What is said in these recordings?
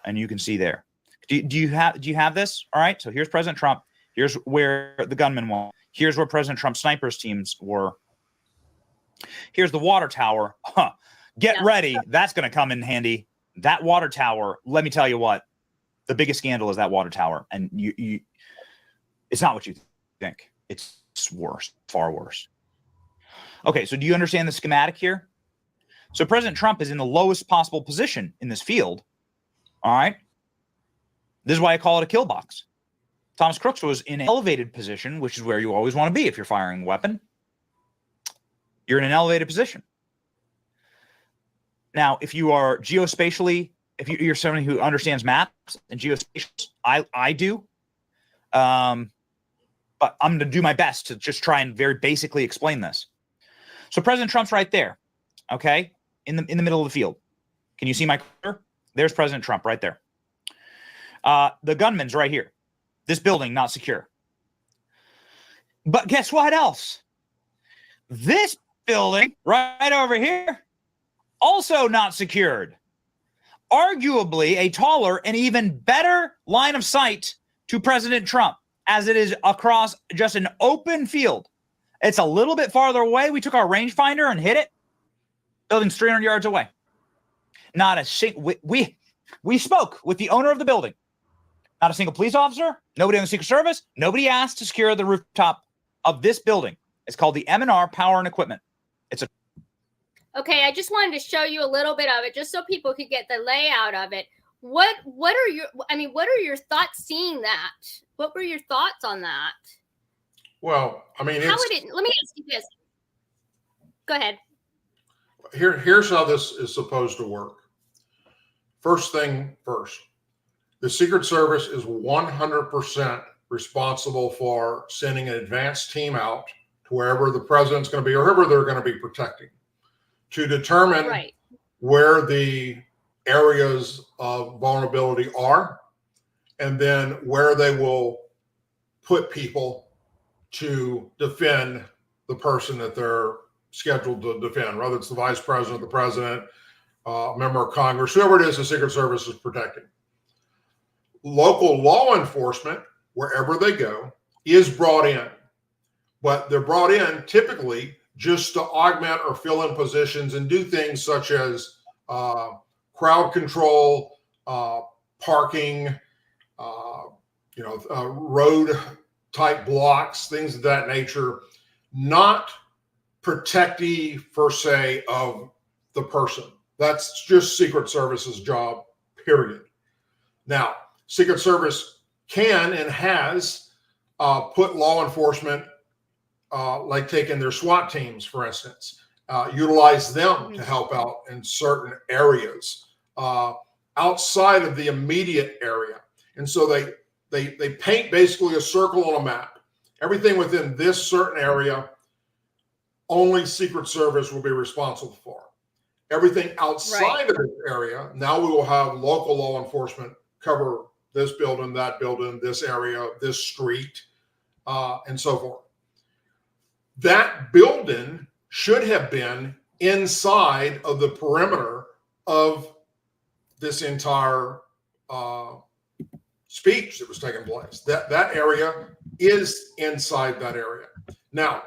and you can see there. Do you have this? All right. So here's President Trump. Here's where the gunman was. Here's where President Trump's snipers teams were. Here's the water tower. Huh. Get ready. That's going to come in handy. That water tower. Let me tell you what. The biggest scandal is that water tower, and you it's not what you think. It's worse, far worse. Okay, so do you understand the schematic here? So President Trump is in the lowest possible position in this field. All right. This is why I call it a kill box. Thomas Crooks was in an elevated position, which is where you always want to be if you're firing a weapon. You're in an elevated position. Now, if you are geospatially, if you're somebody who understands maps and geospatial, I do. But I'm going to do my best to just try and very basically explain this. So President Trump's right there, okay, in the middle of the field. Can you see my cursor? There's President Trump right there. The gunman's right here. This building not secure. But guess what else? This building right over here also not secured. Arguably a taller and even better line of sight to President Trump, as it is across just an open field. It's a little bit farther away. We took our rangefinder and hit it. Building's 300 yards away. Not a single. We spoke with the owner of the building. Not a single police officer. Nobody on the Secret Service. Nobody asked to secure the rooftop of this building. It's called the M&R Power and Equipment. It's a. Okay, I just wanted to show you a little bit of it, just so people could get the layout of it. What are your thoughts seeing that? What were your thoughts on that? Well, I mean, let me ask you this. Go ahead. Here's how this is supposed to work. First thing first, the Secret Service is 100% responsible for sending an advanced team out to wherever the president's going to be or whoever they're going to be protecting to determine where the areas of vulnerability are, and then where they will put people to defend the person that they're scheduled to defend, whether it's the vice president, the president, a member of Congress, whoever it is the Secret Service is protecting. Local law enforcement, wherever they go, is brought in, but they're brought in typically just to augment or fill in positions and do things such as crowd control, parking, road type blocks, things of that nature, not protectee per se of the person. That's just Secret Service's job, period. Now, Secret Service can and has put law enforcement, like taking their SWAT teams, for instance, utilize them to help out in certain areas outside of the immediate area. And so they paint basically a circle on a map. Everything within this certain area, only Secret Service will be responsible for. Everything outside of this area, now we will have local law enforcement cover this building, that building, this area, this street, and so forth. That building should have been inside of the perimeter of this entire speech that was taking place. That area is inside that area. Now,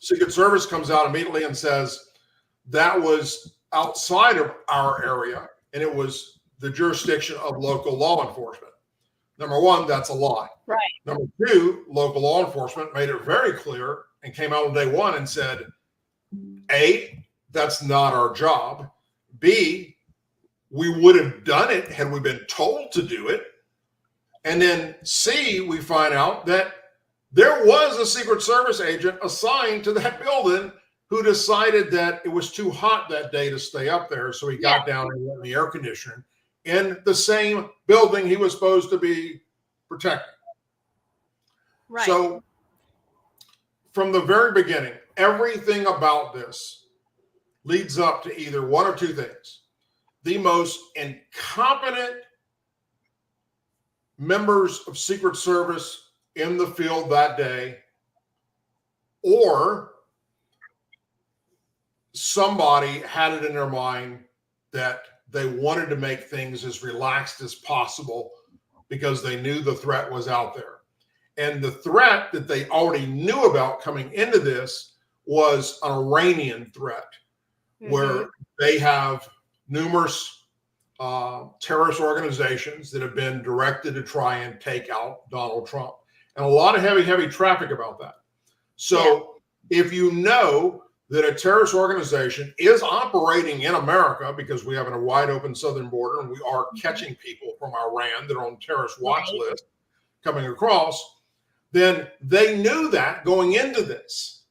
Secret Service comes out immediately and says that was outside of our area and it was the jurisdiction of local law enforcement. Number one, that's a lie. Right. Number two, local law enforcement made it very clear and came out on day one and said, A, that's not our job. B, we would have done it had we been told to do it. And then C, we find out that there was a Secret Service agent assigned to that building who decided that it was too hot that day to stay up there. So he got down and went in the air conditioning in the same building he was supposed to be protecting. Right. So from the very beginning, everything about this leads up to either one or two things. The most incompetent members of Secret Service in the field that day, or somebody had it in their mind that they wanted to make things as relaxed as possible because they knew the threat was out there. And the threat that they already knew about coming into this was an Iranian threat, where they have numerous terrorist organizations that have been directed to try and take out Donald Trump. And a lot of heavy traffic about that. So if you know that a terrorist organization is operating in America, because we have a wide open southern border and we are catching people from Iran that are on terrorist watch list coming across, then they knew that going into this.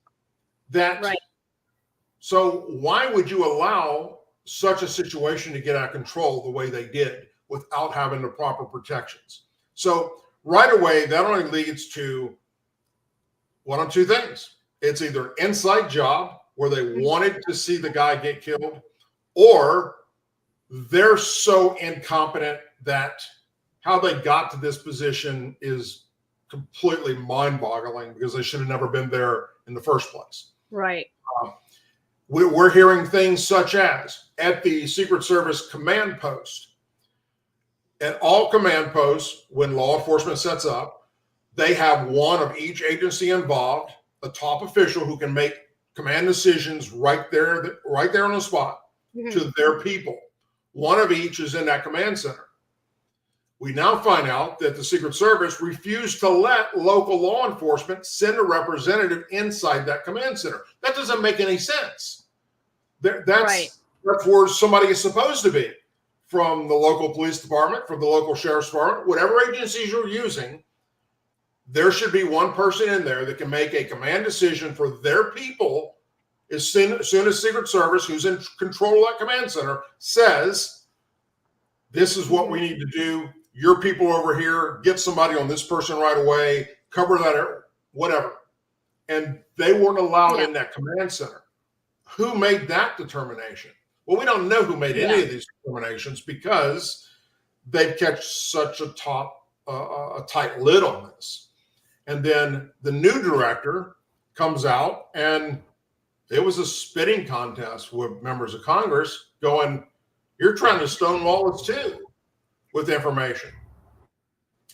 So why would you allow such a situation to get out of control the way they did without having the proper protections? So right away, that only leads to one of two things. It's either an inside job where they wanted to see the guy get killed, or they're so incompetent that how they got to this position is completely mind-boggling, because they should have never been there in the first place. Right. We're hearing things such as at the Secret Service command post. At all command posts, when law enforcement sets up, they have one of each agency involved, a top official who can make command decisions right there on the spot to their people. One of each is in that command center. We now find out that the Secret Service refused to let local law enforcement send a representative inside that command center. That doesn't make any sense. That's where somebody is supposed to be, from the local police department, from the local sheriff's department, whatever agencies you're using. There should be one person in there that can make a command decision for their people as soon as Secret Service, who's in control of that command center, says, this is what we need to do. Your people over here, get somebody on this person right away, cover that area, whatever. And they weren't allowed in that command center. Who made that determination? Well, we don't know who made any of these determinations, because they've kept such a tight lid on this. And then the new director comes out, and it was a spitting contest with members of Congress going, you're trying to stonewall us too with information.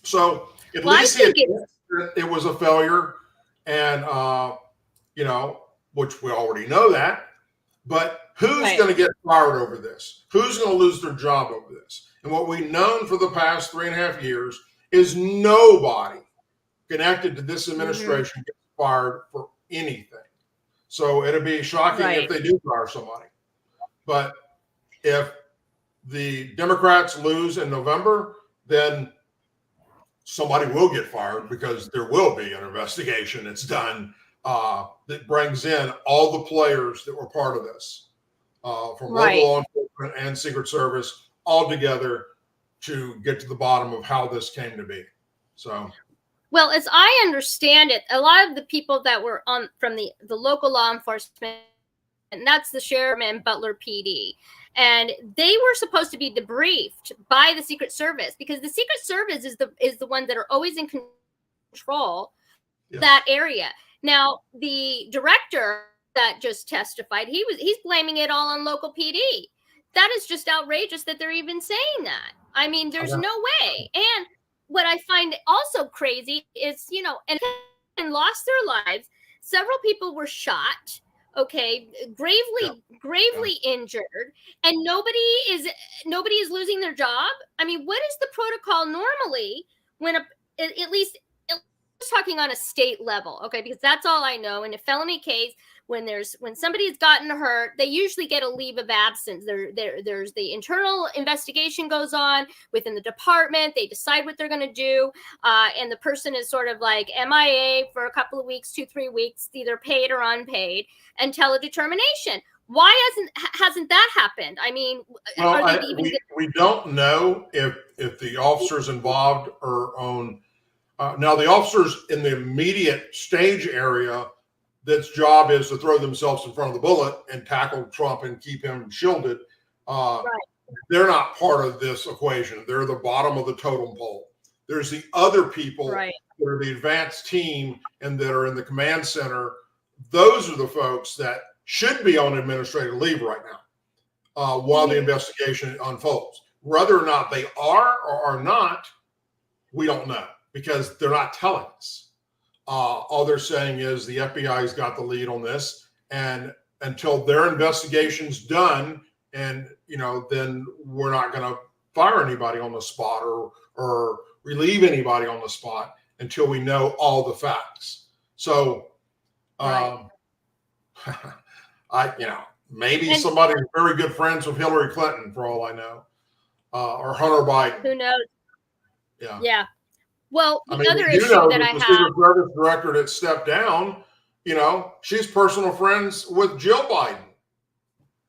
So at least it was a failure, and which we already know that. But who's going to get fired over this? Who's going to lose their job over this? And what we've known for the past 3.5 years is nobody connected to this administration gets fired for anything. So it'd be shocking if they do fire somebody. But if the Democrats lose in November, then somebody will get fired, because there will be an investigation that's done that brings in all the players that were part of this, from local law enforcement and Secret Service, all together to get to the bottom of how this came to be. So, well, as I understand it, a lot of the people that were on from the local law enforcement, and that's the sheriff and Butler PD, and they were supposed to be debriefed by the Secret Service, because the Secret Service is the one that are always in control that area. Now, the director that just testified, he's blaming it all on local PD. That is just outrageous that they're even saying that. I mean, there's no way. And what I find also crazy is, and lost their lives. Several people were shot, gravely injured, and nobody is losing their job. I mean, what is the protocol normally when at least talking on a state level, because that's all I know. In a felony case, when somebody's gotten hurt, they usually get a leave of absence. There's the internal investigation goes on within the department. They decide what they're going to do, and the person is sort of like MIA for a couple of weeks, 2-3 weeks, either paid or unpaid, until a determination. Why hasn't that happened? I mean, we don't know if the officers involved are on. Now, the officers in the immediate stage area, that's job is to throw themselves in front of the bullet and tackle Trump and keep him shielded. They're not part of this equation. They're the bottom of the totem pole. There's the other people that are the advanced team and that are in the command center. Those are the folks that should be on administrative leave right while the investigation unfolds. Whether or not they are or are not, we don't know because they're not telling us. All they're saying is the FBI's got the lead on this, and until their investigation's done, and then we're not going to fire anybody on the spot or relieve anybody on the spot until we know all the facts. So, maybe somebody's very good friends with Hillary Clinton, for all I know, or Hunter Biden. Who knows? Yeah. Yeah. Well, the other issue that I the have, Secret Service director that stepped down, she's personal friends with Jill Biden.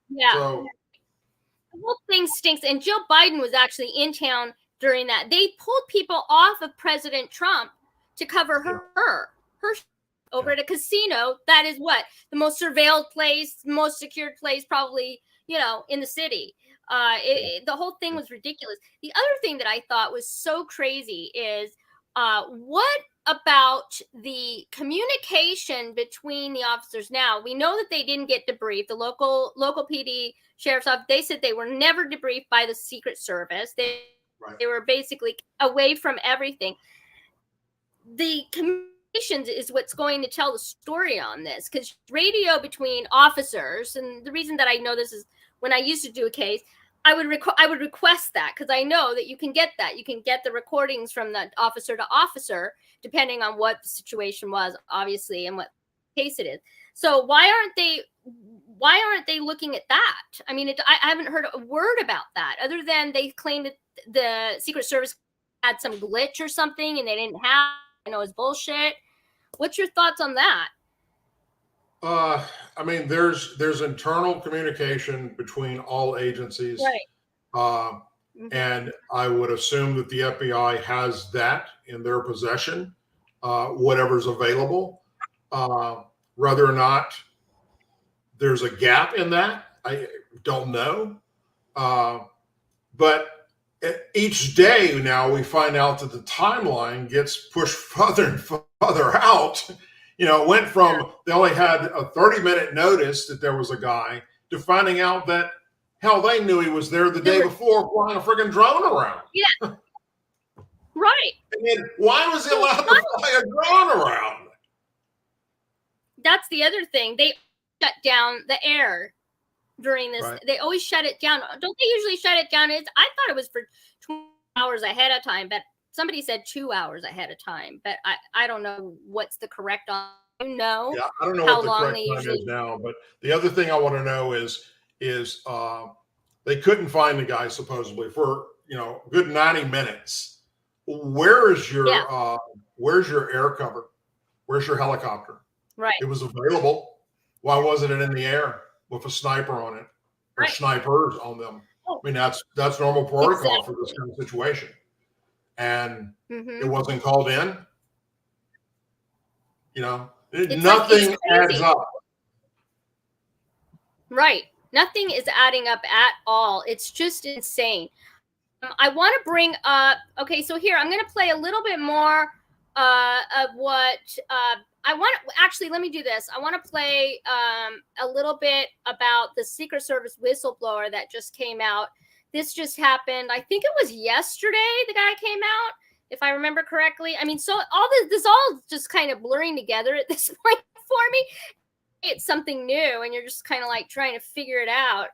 Yeah. So, the whole thing stinks. And Jill Biden was actually in town during that. They pulled people off of President Trump to cover her over at a casino. That is what the most surveilled place, most secured place, probably, in the city. The whole thing was ridiculous. The other thing that I thought was so crazy is what about the communication between the officers? Now, we know that they didn't get debriefed. The local PD sheriff's office, they said they were never debriefed by the Secret Service. They were basically away from everything. The communications is what's going to tell the story on this, because radio between officers, and the reason that I know this is when I used to do a case, I would request that, because I know that you can get that. You can get the recordings from the officer to officer, depending on what the situation was, obviously, and what case it is. So why aren't they looking at that? I mean, I haven't heard a word about that, other than they claimed that the Secret Service had some glitch or something, and they didn't have. I know it's bullshit. What's your thoughts on that? I mean, there's internal communication between all agencies, right? And I would assume that the FBI has that in their possession, whatever's available. Whether or not there's a gap in that, I don't know. But each day now we find out that the timeline gets pushed further and further out. It went from they only had a 30-minute notice that there was a guy to finding out that, hell, they knew he was there the day before flying a friggin' drone around. Yeah. Right. And then why was he allowed to fly a drone around? That's the other thing. They shut down the air during this. Right. They always shut it down. Don't they usually shut it down? I thought it was for 20 hours ahead of time, but somebody said 2 hours ahead of time, but I don't know what's the correct on. Yeah, I don't know how what the correct time is now. But the other thing I want to know is they couldn't find the guy supposedly for a good 90 minutes. Where's your air cover? Where's your helicopter? Right. It was available. Why wasn't it in the air with a sniper on it or snipers on them? I mean, that's normal protocol for this kind of situation. And it wasn't called in. Nothing adds up. Right. Nothing is adding up at all. It's just insane. I want to bring up, okay, so here, I'm going to play a little bit more of what I want. Actually, let me do this. I want to play a little bit about the Secret Service whistleblower that just came out. This just happened. I think it was yesterday the guy came out, if I remember correctly. I mean, so all this all just kind of blurring together at this point for me. It's something new, and you're just kind of like trying to figure it out.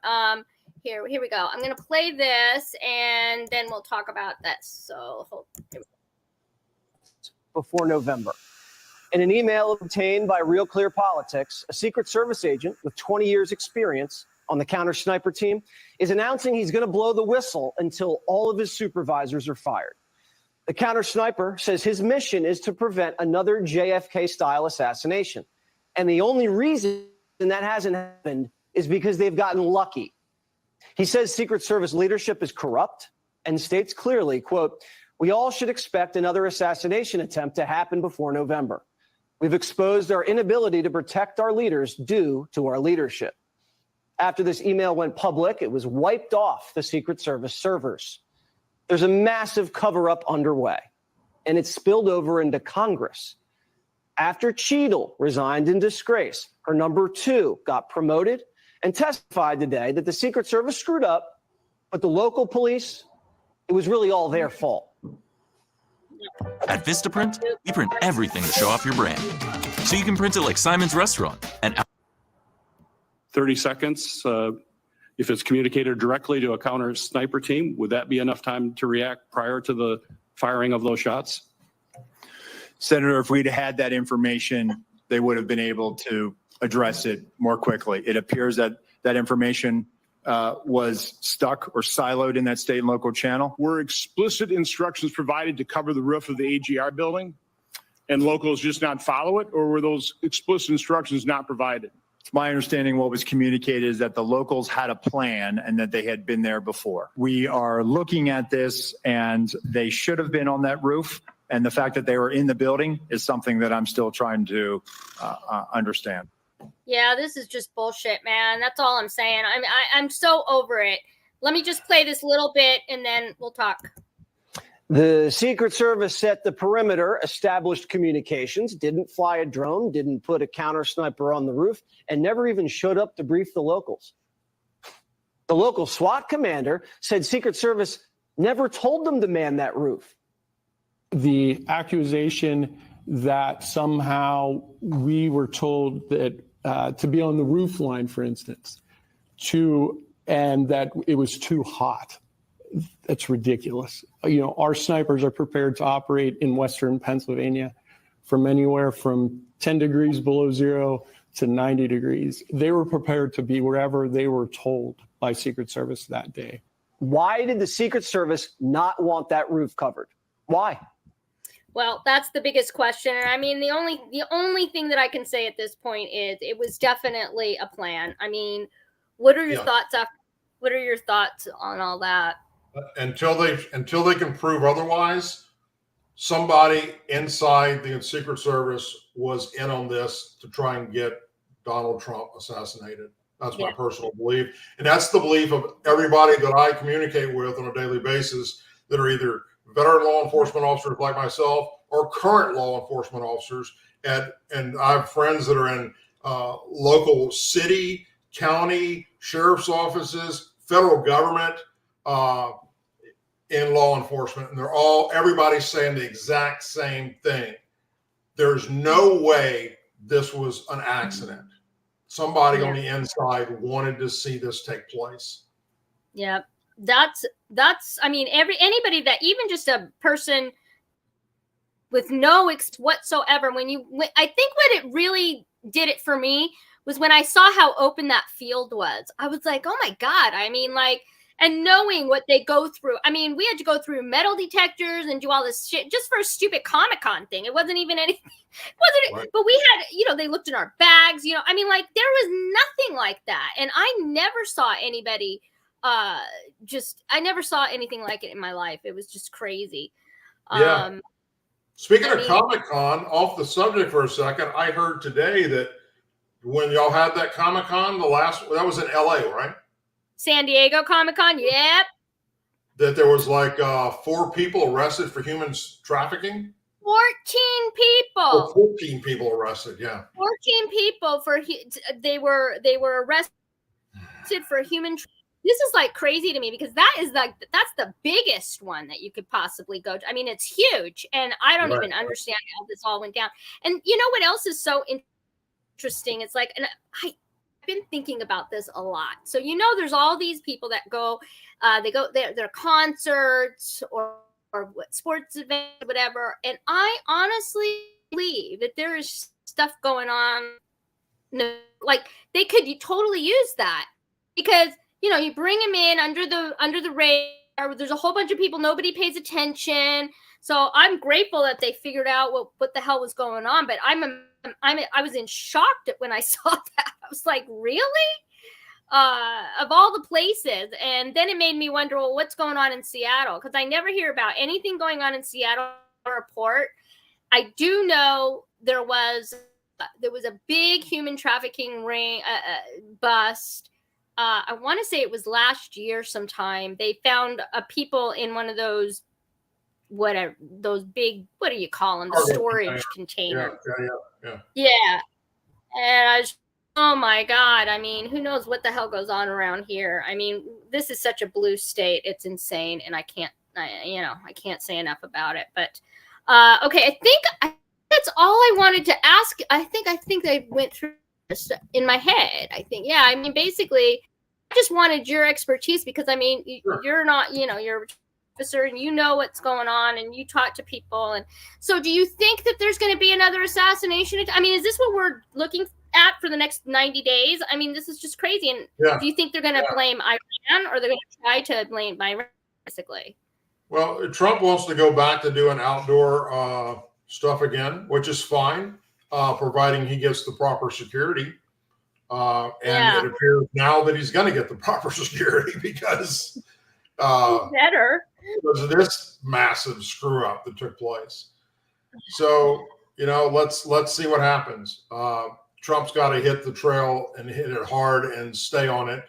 Here we go. I'm going to play this, and then we'll talk about this. So before November. In an email obtained by Real Clear Politics, a Secret Service agent with 20 years experience on the counter sniper team is announcing he's going to blow the whistle until all of his supervisors are fired. The counter sniper says his mission is to prevent another JFK-style assassination. And the only reason that hasn't happened is because they've gotten lucky. He says Secret Service leadership is corrupt and states clearly, quote, "We all should expect another assassination attempt to happen before November. We've exposed our inability to protect our leaders due to our leadership." After this email went public, it was wiped off the Secret Service servers. There's a massive cover-up underway, and it spilled over into Congress. After Cheadle resigned in disgrace, her number 2 got promoted, and testified today that the Secret Service screwed up, but the local police, it was really all their fault. At Vistaprint, we print everything to show off your brand. So you can print it like Simon's Restaurant and 30 seconds. If it's communicated directly to a counter sniper team, would that be enough time to react prior to the firing of those shots? Senator, if we'd had that information, they would have been able to address it more quickly. It appears that that information was stuck or siloed in that state and local channel. Were explicit instructions provided to cover the roof of the AGR building and locals just not follow it, or were those explicit instructions not provided? It's my understanding what was communicated is that the locals had a plan and that they had been there before. We are looking at this, and they should have been on that roof. And the fact that they were in the building is something that I'm still trying to understand. Yeah, this is just bullshit, man. That's all I'm saying. I'm so over it. Let me just play this little bit and then we'll talk. The Secret Service set the perimeter, established communications, didn't fly a drone, didn't put a counter sniper on the roof, and never even showed up to brief the locals. The local SWAT commander said Secret Service never told them to man that roof. The accusation that somehow we were told that to be on the roof line, for instance, and that it was too hot. That's ridiculous. You know, our snipers are prepared to operate in Western Pennsylvania from anywhere from 10 degrees below zero to 90 degrees. They were prepared to be wherever they were told by Secret Service that day. Why did the Secret Service not want that roof covered? Why? Well, that's the biggest question. And I mean, the only thing that I can say at this point is it was definitely a plan. I mean, what are your thoughts what are your thoughts on all that? Until they can prove otherwise, somebody inside the Secret Service was in on this to try and get Donald Trump assassinated. That's my personal belief. And that's the belief of everybody that I communicate with on a daily basis that are either veteran law enforcement officers like myself or current law enforcement officers. And I have friends that are in local city, county, sheriff's offices, federal government, in law enforcement. And everybody's saying the exact same thing. There's no way this was an accident. Somebody on the inside wanted to see this take place. Yeah. That's I mean, anybody that even just a person with no whatsoever, I think what it really did it for me was when I saw how open that field was. I was like, oh my God. I mean, like, and knowing what they go through. I mean, we had to go through metal detectors and do all this shit just for a stupid Comic-Con thing. It wasn't even anything. Right. But we had, they looked in our bags, I mean, like there was nothing like that. And I never saw anybody I never saw anything like it in my life. It was just crazy. Yeah. Speaking of Comic-Con, off the subject for a second, I heard today that when y'all had that Comic-Con, that was in LA, right? San Diego Comic-Con, yep. That there was like 4 people arrested for human trafficking? 14 people. 14 people arrested, yeah. 14 people they were arrested for human trafficking. This is like crazy to me because that's the biggest one that you could possibly go to. I mean, it's huge, and I don't even understand how this all went down. And you know what else is so interesting? It's like, and I've been thinking about this a lot. So there's all these people that go, their concerts or what sports events, whatever. And I honestly believe that there is stuff going on. Like they could totally use that because. You bring them in under the radar. There's a whole bunch of people. Nobody pays attention. So I'm grateful that they figured out what the hell was going on. But I was in shock when I saw that. I was like, really? Of all the places. And then it made me wonder, well, what's going on in Seattle? Because I never hear about anything going on in Seattle report. I do know there was a big human trafficking ring bust. I want to say it was last year sometime. They found people in one of those, those big, what do you call them? The storage containers. Yeah. Yeah. And I was Oh my God. I mean, who knows what the hell goes on around here? I mean, this is such a blue state. It's insane. And I can't say enough about it. But okay, I think that's all I wanted to ask. I think I went through this in my head. I think, yeah, I mean, basically, I just wanted your expertise because, I mean, you're not, you're an officer and you know what's going on and you talk to people. And so do you think that there's going to be another assassination? I mean, is this what we're looking at for the next 90 days? I mean, this is just crazy. And do you think they're going to blame Iran or they're going to try to blame Iran, basically? Well, Trump wants to go back to doing outdoor stuff again, which is fine, providing he gets the proper security. And it appears now that he's going to get the proper security because of this massive screw up that took place. So, let's see what happens. Trump's got to hit the trail and hit it hard and stay on it.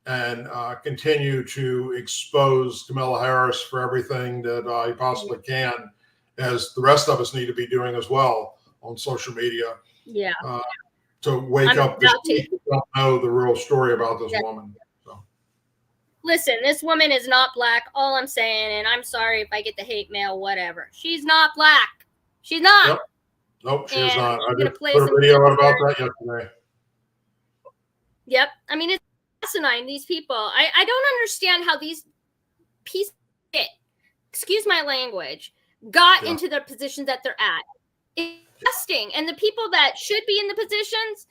And continue to expose Kamala Harris for everything that he possibly can, as the rest of us need to be doing as well on social media. Yeah. To wake up the people who don't know the real story about this woman. So. Listen, this woman is not black. All I'm saying, and I'm sorry if I get the hate mail, whatever. She's not black. She's not. Yep. Nope, she is not. I just put a video out about that yesterday. Yep. I mean, it's asinine, these people. I don't understand how these pieces of shit, excuse my language, got into the positions that they're at. It's disgusting. And the people that should be in the positions,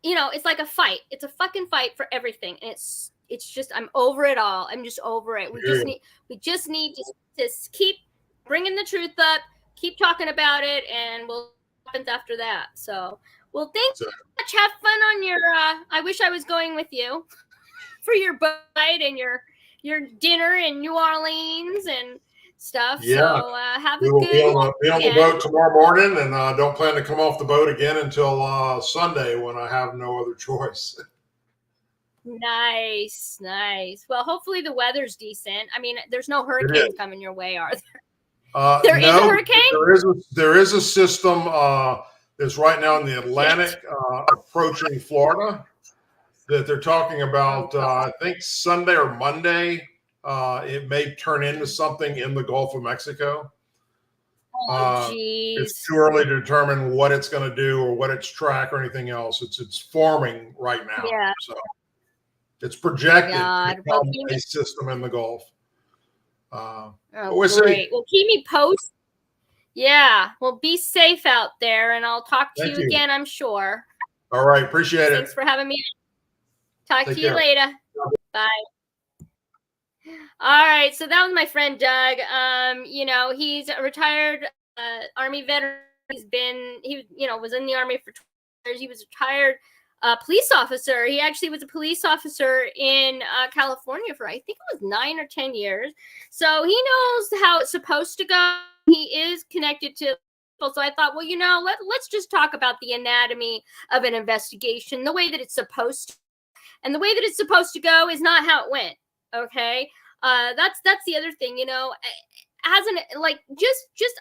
it's like a fight. It's a fucking fight for everything. And it's just, I'm over it all. I'm just over it. We just need to keep bringing the truth up, keep talking about it, and we'll happens after that. So, well, thanks so much. Have fun on your. I wish I was going with you for your boat and your dinner in New Orleans and stuff. Yeah. So have a good. Be on the boat tomorrow morning, and don't plan to come off the boat again until Sunday when I have no other choice. Nice. Well, hopefully the weather's decent. I mean, there's no hurricanes coming your way, are there? There is a hurricane? There is a system that's right now in the Atlantic approaching Florida that they're talking about, I think Sunday or Monday. It may turn into something in the Gulf of Mexico. It's too early to determine what it's going to do or what its track or anything else. It's forming right now. Yeah. So it's projected to become a system in the Gulf. We'll great. Well, keep me posted. Yeah. Well, be safe out there, and I'll talk to you again, I'm sure. All right. Appreciate it. Thanks for having me. Talk to you later. Bye. All right. So that was my friend Doug. He's a retired Army veteran. He was in the Army for 20 years. He was a retired police officer. He actually was a police officer in California for, I think it was 9 or 10 years. So he knows how it's supposed to go. He is connected to people. So I thought, well, let's just talk about the anatomy of an investigation, the way that it's supposed to. And the way that it's supposed to go is not how it went. Okay. That's the other thing, I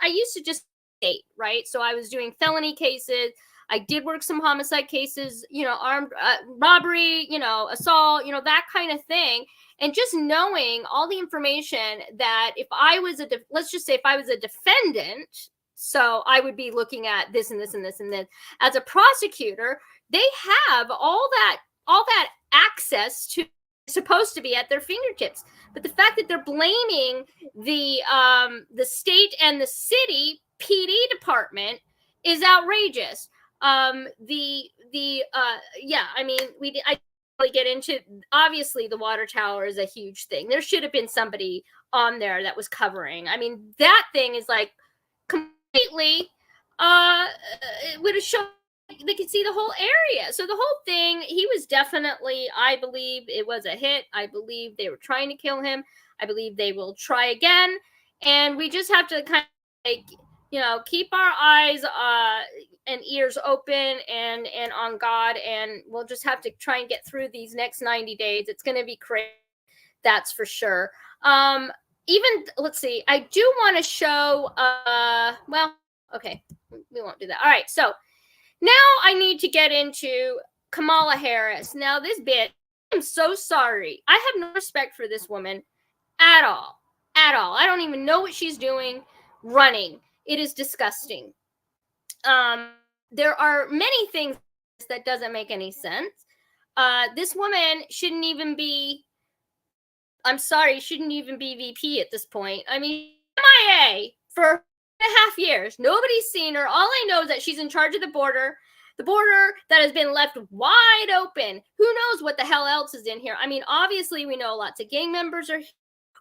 used to just date, right? So I was doing felony cases. I did work some homicide cases, armed robbery, assault, that kind of thing. And just knowing all the information that if I was let's just say if I was a defendant, so I would be looking at this and this and this and this. As a prosecutor, they have all that access to supposed to be at their fingertips. But the fact that they're blaming the state and the city PD department is outrageous. I really get into, obviously the water tower is a huge thing. There should have been somebody on there that was covering. I mean, that thing is like completely it would have shown they could see the whole area. So the whole thing, he was definitely, I believe it was a hit. I believe they were trying to kill him. I believe they will try again. And we just have to kind of keep our eyes and ears open and on God. And we'll just have to try and get through these next 90 days. It's going to be crazy. That's for sure. Let's see. I do want to show, okay, we won't do that. All right. So Now I need to get into Kamala Harris. Now this bitch, I'm so sorry. I have no respect for this woman at all. At all. I don't even know what she's doing running. It is disgusting. There are many things that doesn't make any sense. This woman shouldn't even be, I'm sorry, shouldn't even be VP at this point. I mean, MIA for 2.5 years. Nobody's seen her. All I know is that she's in charge of the border that has been left wide open. Who knows what the hell else is in here? I mean, obviously, we know lots of gang members are here.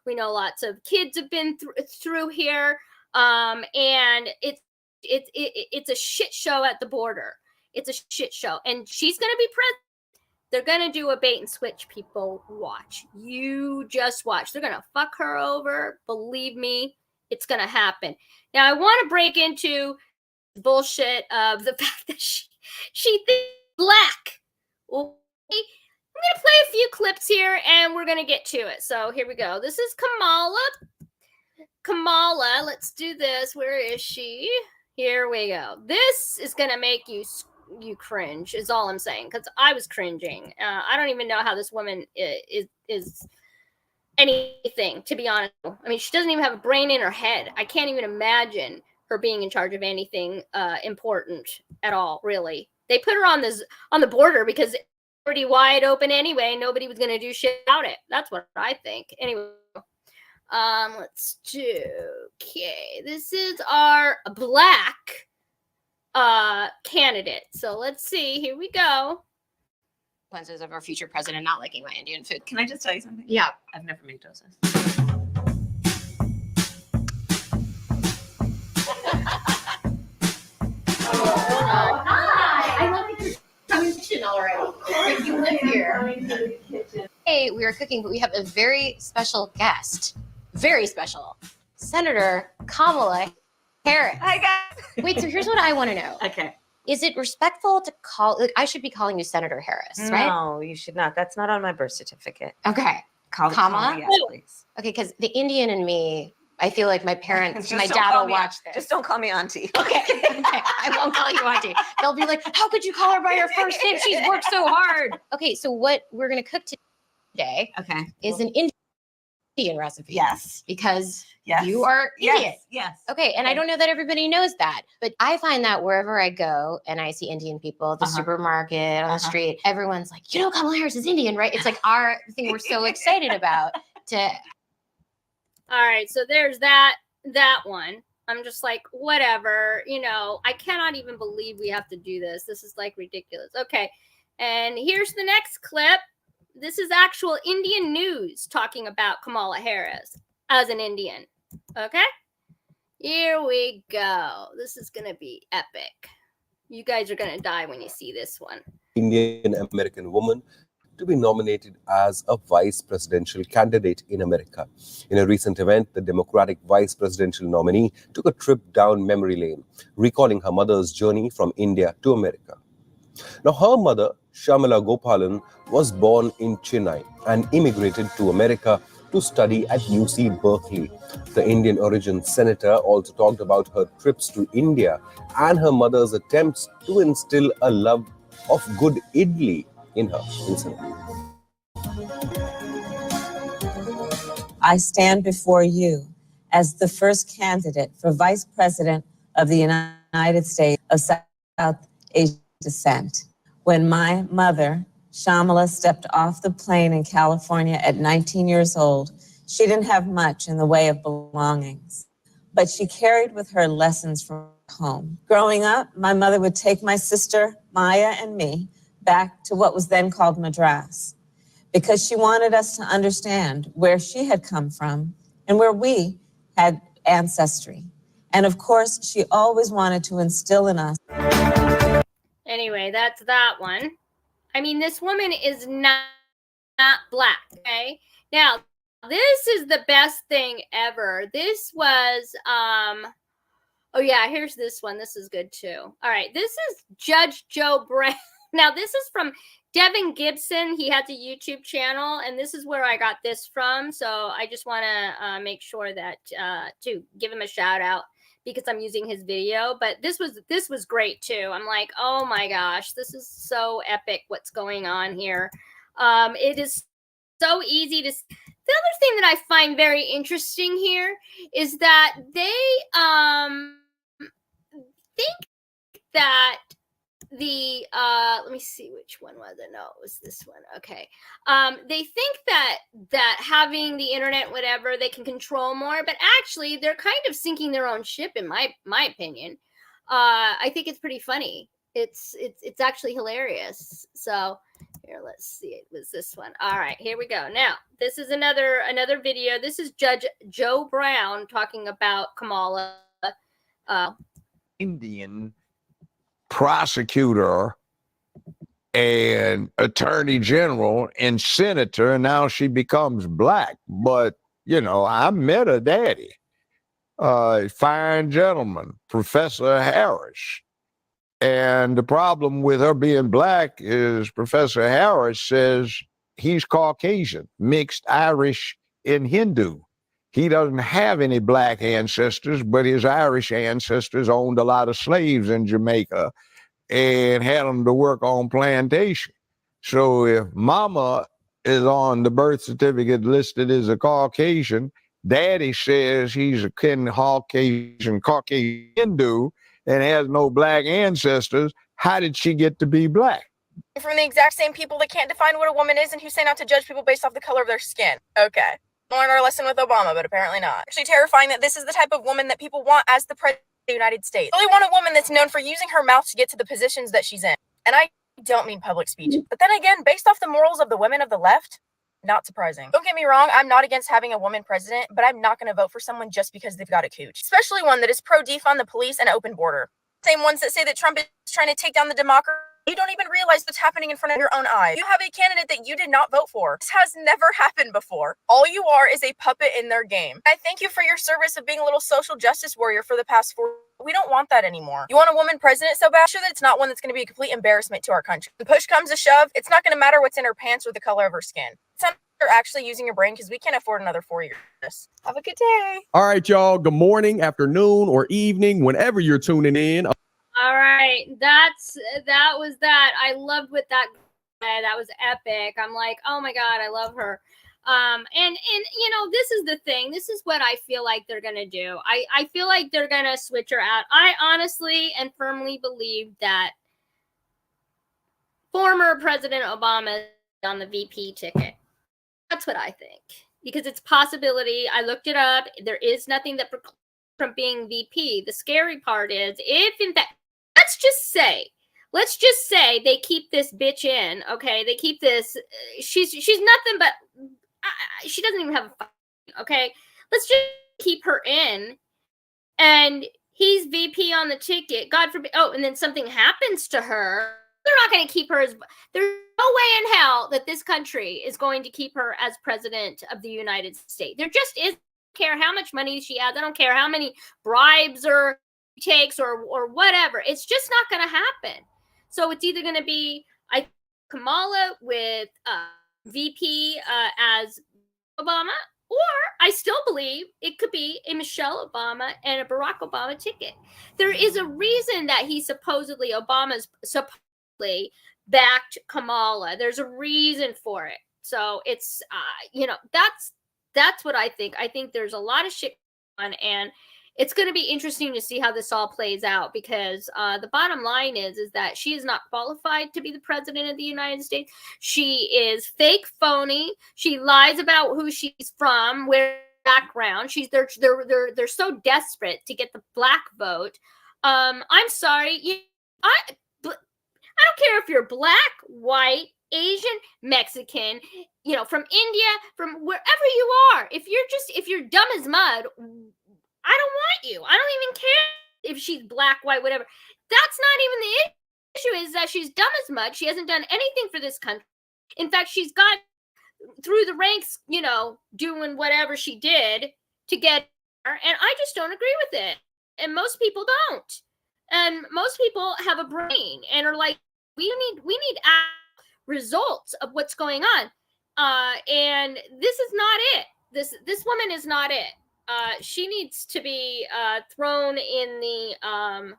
We know lots of kids have been through here. And it's a shit show at the border. It's a shit show. And she's going to be president. They're going to do a bait and switch, people. Watch. You just watch. They're going to fuck her over. Believe me, it's going to happen. Now, I want to break into bullshit of the fact that she thinks black. Okay? I'm going to play a few clips here, and we're going to get to it. So here we go. This is Kamala. Let's do this. Where is she? Here we go. This is going to make you cringe is all I'm saying, because I was cringing. I don't even know how this woman is anything, to be honest. I mean, she doesn't even have a brain in her head. I can't even imagine her being in charge of anything important at all, really. They put her on the border because it's already wide open anyway. Nobody was going to do shit about it. That's what I think. Anyway, let's do, okay, this is our black candidate. So let's see. Here we go. Consequences of our future president not liking my Indian food. Can I just tell you something? Yeah. I've never made dosas. Hi. I love that you're coming to the kitchen already. Like you live here. Hey, we are cooking, but we have a very special guest. Very special. Senator Kamala Harris. Hi, guys. Wait, so here's what I want to know. Okay. Is it respectful to call, like, I should be calling you Senator Harris, right? No, you should not. That's not on my birth certificate. Okay. Kamala? Kamala? Yes, please. Okay, because the Indian in me, I feel like my parents, Just my don't dad call will me- watch this. Just don't call me auntie. Okay. Okay. I won't call you auntie. They'll be like, how could you call her by her first name? She's worked so hard. Okay, so what we're going to cook today Okay. is an Indian recipe. Yes. Because Yes. you are Indian. Yes. Okay, and I don't know that everybody knows that, but I find that wherever I go and I see Indian people, at the supermarket, on the street, everyone's like, you know, Kamala Harris is Indian, right? It's like our thing we're so excited about. All right, so there's that one. I'm just like, whatever, you know, I cannot even believe we have to do this. This is like ridiculous. Okay, and here's the next clip. This is actual Indian news talking about Kamala Harris as an Indian. Okay, here we go. This is going to be epic. You guys are going to die when you see this one. Indian American woman to be nominated as a vice presidential candidate in America. In a recent event, the Democratic vice presidential nominee took a trip down memory lane, recalling her mother's journey from India to America. Now, her mother, Shamala Gopalan, was born in Chennai and immigrated to America to study at UC Berkeley. The Indian origin senator also talked about her trips to India and her mother's attempts to instill a love of good idli in her. I stand before you as the first candidate for Vice President of the United States of South Asian descent. When my mother, Shamala, stepped off the plane in California at 19 years old, she didn't have much in the way of belongings, but she carried with her lessons from home. Growing up, my mother would take my sister, Maya, and me back to what was then called Madras, because she wanted us to understand where she had come from and where we had ancestry. And of course, she always wanted to instill in us. Anyway, that's that one. I mean, this woman is not black, okay? Now, this is the best thing ever. This was, oh yeah, here's this one. This is good too. All right, this is Judge Joe Brown. Now, this is from Devin Gibson. He has a YouTube channel, and this is where I got this from. So I just want to make sure that to give him a shout out because I'm using his video, but this was great too. I'm like, oh my gosh, this is so epic what's going on here. It is so easy to. The other thing that I find very interesting here is that they think that the let me see which one was it. No, it was this one. Okay. They think that having the internet, whatever, they can control more, but actually they're kind of sinking their own ship, in my opinion. I think it's pretty funny. It's actually hilarious. So here, let's see. It was this one. All right, here we go. Now, this is another video. This is Judge Joe Brown talking about Kamala. Indian prosecutor and attorney general and senator, and now she becomes black. But, you know, I met her daddy, fine gentleman, Professor Harris. And the problem with her being black is Professor Harris says he's Caucasian, mixed Irish and Hindu. He doesn't have any black ancestors, but his Irish ancestors owned a lot of slaves in Jamaica and had them to work on plantation. So if mama is on the birth certificate listed as a Caucasian, daddy says he's a Caucasian Hindu and has no black ancestors, how did she get to be black? From the exact same people that can't define what a woman is and who say not to judge people based off the color of their skin. Okay. Learned our lesson with Obama, but apparently not. Actually terrifying that this is the type of woman that people want as the president of the United States. They really want a woman that's known for using her mouth to get to the positions that she's in. And I don't mean public speech. But then again, based off the morals of the women of the left, not surprising. Don't get me wrong, I'm not against having a woman president, but I'm not going to vote for someone just because they've got a cooch. Especially one that is pro-defund the police and open border. Same ones that say that Trump is trying to take down the democracy. You don't even realize what's happening in front of your own eyes. You have a candidate that you did not vote for. This has never happened before. All you are is a puppet in their game. I thank you for your service of being a little social justice warrior for the past 4 years. We don't want that anymore. You want a woman president so bad? I'm sure that it's not one that's going to be a complete embarrassment to our country. When push comes to shove, it's not going to matter what's in her pants or the color of her skin. It's not you're actually using your brain because we can't afford another 4 years. Have a good day. All right, y'all. Good morning, afternoon, or evening, whenever you're tuning in. All right, that was that. I loved what that was epic. I'm like, oh my god, I love her. And you know, this is the thing. This is what I feel like they're gonna do. I feel like they're gonna switch her out. I honestly and firmly believe that former President Obama is on the VP ticket. That's what I think, because it's possibility. I looked it up. There is nothing that precludes from being VP. The scary part is if in fact, let's just say they keep this bitch in, okay? They keep this, she's nothing but, she doesn't even have a fight, okay? Let's just keep her in, and he's VP on the ticket, God forbid, oh, and then something happens to her, they're not going to keep her as, there's no way in hell that this country is going to keep her as president of the United States. There just is. Care how much money she has. I don't care how many bribes or takes or whatever. It's just not going to happen. So it's either going to be Kamala with VP as Obama, or I still believe it could be a Michelle Obama and a Barack Obama ticket. There is a reason that Obama's supposedly backed Kamala. There's a reason for it. So it's, you know, that's what I think. I think there's a lot of shit going on, and it's going to be interesting to see how this all plays out, because the bottom line is that she is not qualified to be the president of the United States. She is fake, phony. She lies about who she's from, where background. They're so desperate to get the black vote. I'm sorry. I don't care if you're black, white, Asian, Mexican, you know, from India, from wherever you are. If you're dumb as mud, I don't want you. I don't even care if she's black, white, whatever. That's not even the issue, is that she's dumb as mud. She hasn't done anything for this country. In fact, she's got through the ranks, you know, doing whatever she did to get her, and I just don't agree with it. And most people don't. And most people have a brain and are like, we need results of what's going on, and this is not it. This woman is not it. She needs to be thrown in the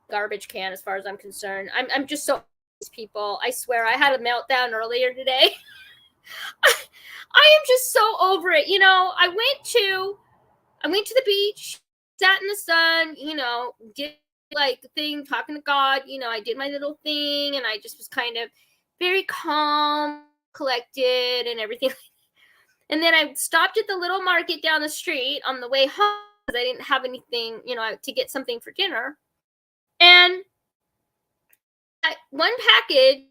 garbage can, as far as I'm concerned. I'm just so these people. I swear, I had a meltdown earlier today. I am just so over it. You know, I went to the beach, sat in the sun, you know, did like the thing, talking to God, you know, I did my little thing, and I just was kind of very calm, collected, and everything. And then I stopped at the little market down the street on the way home because I didn't have anything, you know, to get something for dinner. And one package,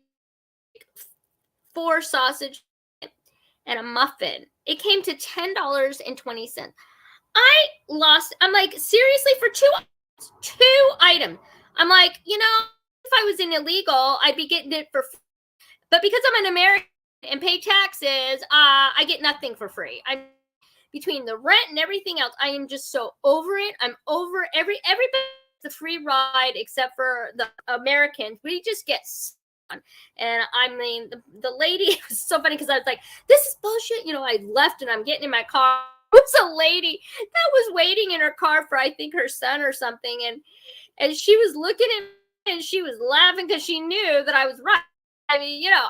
4 sausage and a muffin. It came to $10.20. I'm like, seriously, for two items. I'm like, you know, if I was an illegal, I'd be getting it for free. But because I'm an American and pay taxes, I get nothing for free. I'm between the rent and everything else. I am just so over it. I'm over everybody gets a free ride except for the Americans. We just get on. And I mean, the lady, it was so funny because I was like, this is bullshit. You know, I left and I'm getting in my car. It was a lady that was waiting in her car for, I think, her son or something. And she was looking at me and she was laughing because she knew that I was right. I mean, you know,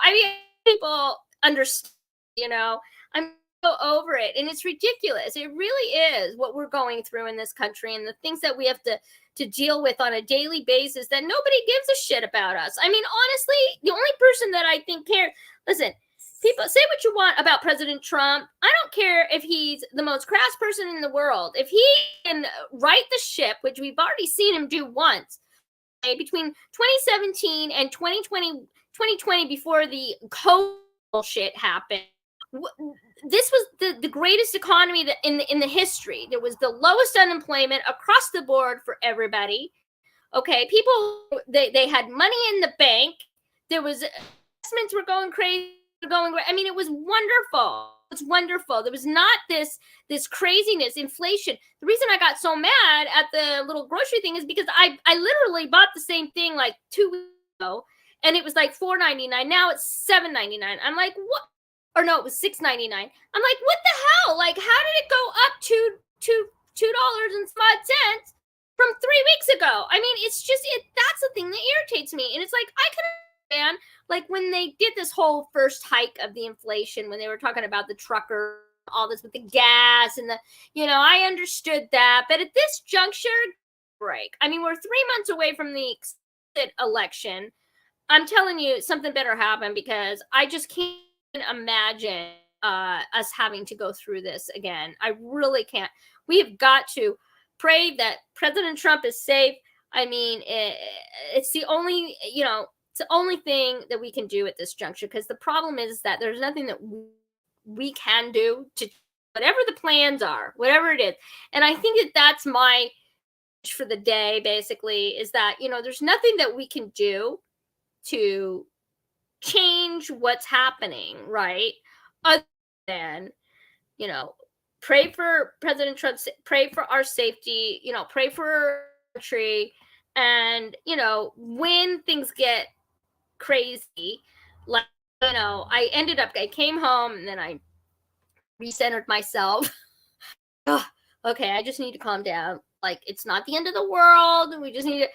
people understand, you know, I'm so over it. And it's ridiculous. It really is what we're going through in this country and the things that we have to deal with on a daily basis that nobody gives a shit about us. I mean, honestly, the only person that I think cares, listen, people say what you want about President Trump. I don't care if he's the most crass person in the world. If he can right the ship, which we've already seen him do once, okay, between 2017 and 2020 before the COVID bullshit happened, this was the greatest economy that in the history. There was the lowest unemployment across the board for everybody. Okay, people, they had money in the bank. There was investments were going crazy. I mean, it was wonderful. It was wonderful. There was not this craziness, inflation. The reason I got so mad at the little grocery thing is because I literally bought the same thing like 2 weeks ago, and it was like $4.99. Now it's $7.99. I'm like, what? Or no, it was $6.99. I'm like, what the hell? Like, how did it go up to $2 and some odd cents from 3 weeks ago? I mean, it's just that's the thing that irritates me. And it's like, I can understand, like when they did this whole first hike of the inflation, when they were talking about the trucker, all this with the gas and the, you know, I understood that. But at this juncture, break. I mean, we're 3 months away from the election. I'm telling you, something better happen because I just can't imagine us having to go through this again. I really can't. We have got to pray that President Trump is safe. I mean, it's the only, you know, it's the only thing that we can do at this juncture, because the problem is that there's nothing that we can do to whatever the plans are, whatever it is. And I think that that's my for the day, basically, is that, you know, there's nothing that we can do to change what's happening, right? Other than, you know, pray for President Trump, pray for our safety, you know, pray for our country. And, you know, when things get crazy, like, you know, I came home and then I recentered myself. Oh, okay, I just need to calm down. Like, it's not the end of the world. We just need to